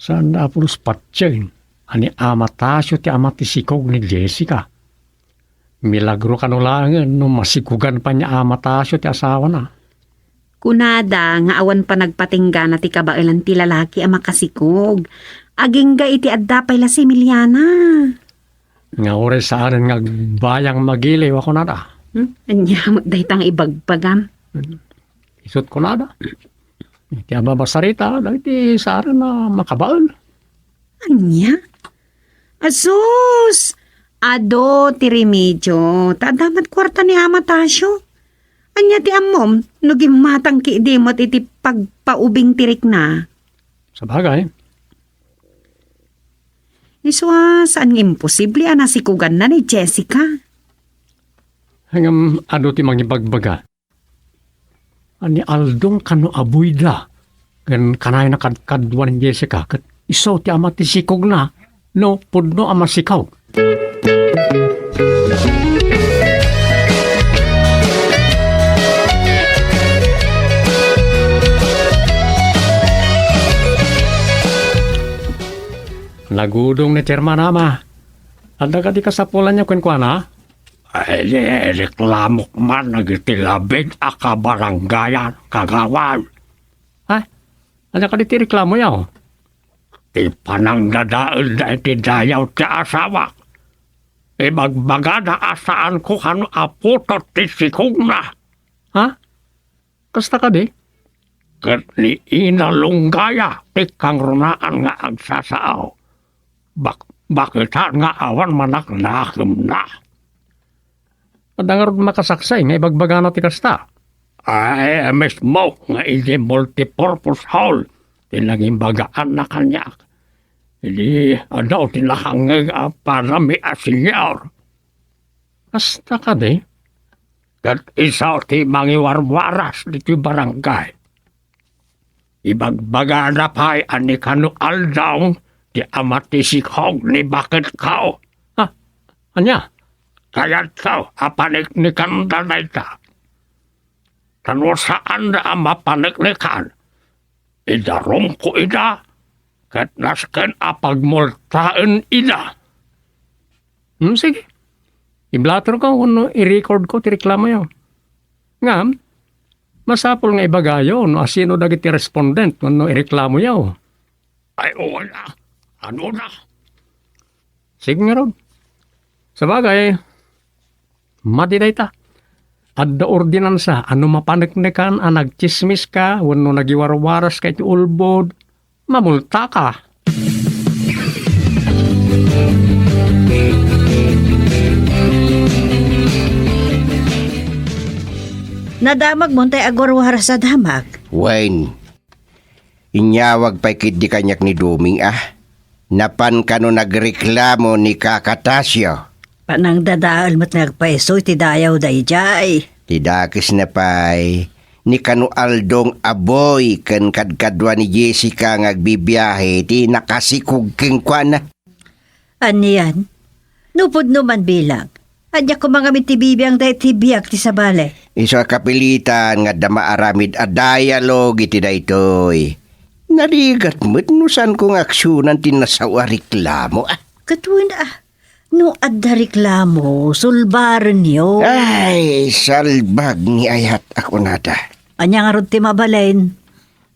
Speaker 1: Saan na pulos patsyeng? Ani Amatasyo ti amat ti sikog ni Jessica. Milagro kanulangan no masikugan pa niya Amatasyo ti asawa na.
Speaker 5: Kunada nga awan pa nagpatingga na ti kabailan ti lalaki ang makasikog. Aging ga iti adda pay la si Miliana.
Speaker 1: Nga uri saan nga bayang magiliw ako na da.
Speaker 5: Anya mo daytang ibagbagam.
Speaker 1: Isot ko na da. Iti ababasarita, dahiti saan na makabaal.
Speaker 5: Anya? Asus! Ado ti remedyo. Tadamat kwarta ni Amatasyo. Anya ti amom, no gimatang kiidimot iti pagpaubing tirik na.
Speaker 1: Sa bagay,
Speaker 5: Iswa, saan nga imposible anasikugan na ni Jessica?
Speaker 1: hanggang ado ti mangibagbaga. Ani Aldong kano abuy da. Gan kanay na kadkadwan ni Jessica. Kat iso ti amat ti sikog na. No, pudno ama sikaw. Nagudong ni Cherma nama. Anda ka di kasapulan niya kwenkwana?
Speaker 2: Ay, reklamok man nagitilabig aka baranggayan kagawan.
Speaker 1: Ay, anda ka di ti reklamo yaw.
Speaker 2: Ti panang dadaol na iti dayaw ti asawa. Ibagbaga na asaan ko kano aputot ti sikog na.
Speaker 1: Ha? Kasta ka di?
Speaker 2: Kat ni inalunggaya ti kang runaan nga agsasaaw. Bakitan nga awan manak nakim na.
Speaker 1: Adangarod makasaksay nga ibagbaga na ti kasta.
Speaker 2: Ay, mismo nga iti multipurpose hall. Tinaging bagaan na kanya. Hindi, tinahangag para may asinyor.
Speaker 1: Kasta ka di?
Speaker 2: Kat isa ti mangiwarwaras dito barangay. Ibagbaga na pa'y ani kano aldaw ti amati sikog ni bakit kao.
Speaker 1: Ha? Anya?
Speaker 2: Kaya't sao, apanik ni kanda na ita. Kano saan na mapanik ni kan. Idarom ko ida, kat nasken apagmultaan ida.
Speaker 1: Sige. I-blatter ko kung i-record ko, ti-reklamo yun. Nga, masapol nga ibagayo, no, asino dagiti respondent, kung i-reklamo yun.
Speaker 2: Ay, wala. Ano na?
Speaker 1: Sige nga ron. Sa bagay, madiday ta. Adda ordinansa, ano mapaniknikan, nagchismis ka, wano nagiwarwaras ka iti ulbod, mamulta ka.
Speaker 3: Nadamag mo tay agwarwara sa damag.
Speaker 4: Wayne, inyawag pa'y kidi kanyak ni Duming Napan ka no nagreklamo ni Kakatasyo.
Speaker 3: Panang dadaal mo't nagpaiso iti dayaw dayjay.
Speaker 4: Tidakis na pa'y ni kano Aldong aboy kan kadkadwa ni Jessica ngagbibiyahe ti nakasikog keng kwa.
Speaker 3: Aniyan? Nupod naman bilang. Adya ko mga mitibibiyang dahi tibiyag ti sabale.
Speaker 4: Iso kapilitan nga dama aramid a dialogue iti daytoy. Narigat mo't nusan kong aksyonan tinasawa reklamo.
Speaker 3: Katuin No adda reklamo, sulbaran niyo.
Speaker 4: Ay, salbag ni ayat ako nada.
Speaker 3: Anya nga ron ti mabalain.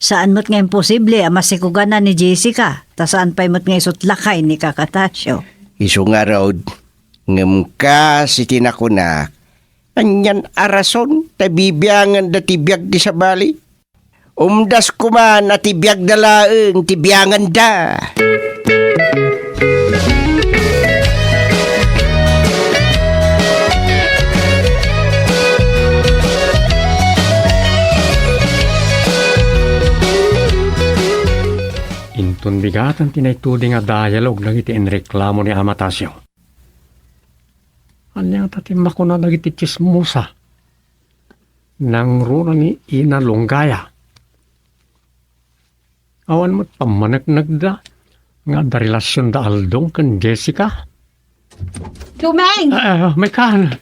Speaker 3: Saan mo't nga imposible masikugan na ni Jessica, ta saan pa'y mo't nga isutlakay ni Kakatasyo.
Speaker 4: Iso nga raw, ngem ka si tinakuna, anyan arason, tabibiyangan da tibiyag di sa bali. Umdas kuman at tibiyag dalaeng tibiyangan da.
Speaker 1: Intun bigatan tinaytudi nga dialog dagiti enreklamo ni Amatasyo. Anyang tatimako na dagiti chismosa. Nang runa ni Ina Longgaya. Awan mo't pamanagnag da nga da relasyon da Aldong kan Jessica.
Speaker 5: Tumeng!
Speaker 1: May kan.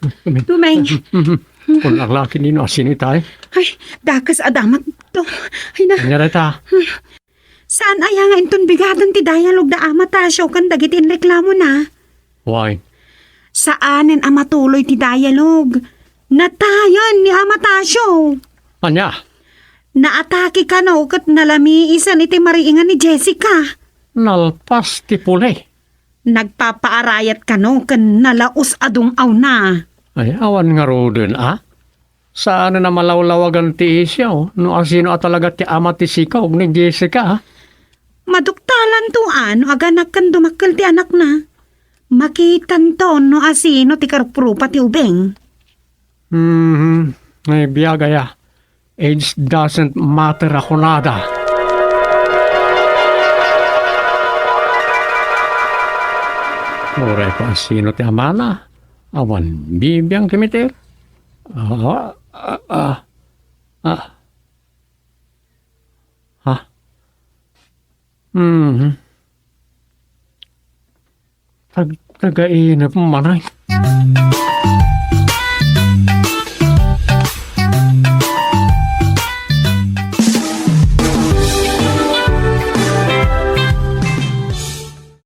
Speaker 5: Tumeng!
Speaker 1: Kung ang laki nino asinitay.
Speaker 5: Ay, dakas adamat to. Ay na,
Speaker 1: Kanya rita.
Speaker 5: saan aya nga inton bigadan ti dialog da Amatasyo kan dagiti reklamo na?
Speaker 1: Why?
Speaker 5: Saanen amatuloy ti dialog? Natayan ni Amatasyo.
Speaker 1: Anya?
Speaker 5: Naatake ka no kat nalamiisan iti mariingan ni Jessica.
Speaker 1: Nalpas ti pulay.
Speaker 5: Nagpapaarayat ka no kan nalaos adong aw na.
Speaker 1: Ay, awan nga roden, Saan na malawlawagan ti isyaw? No asino talaga ti ama ti sikaw ni Jessica,
Speaker 5: Maduktalan to ano aganak kan dumakkel ti anak na. Makitan to no asino ti karprupa ti ubeng.
Speaker 1: Ay, biyagaya. Age doesn't matter ako nada. Oray pa asino ti ama na. Awan bibiyang kimiter. Tagainap manay.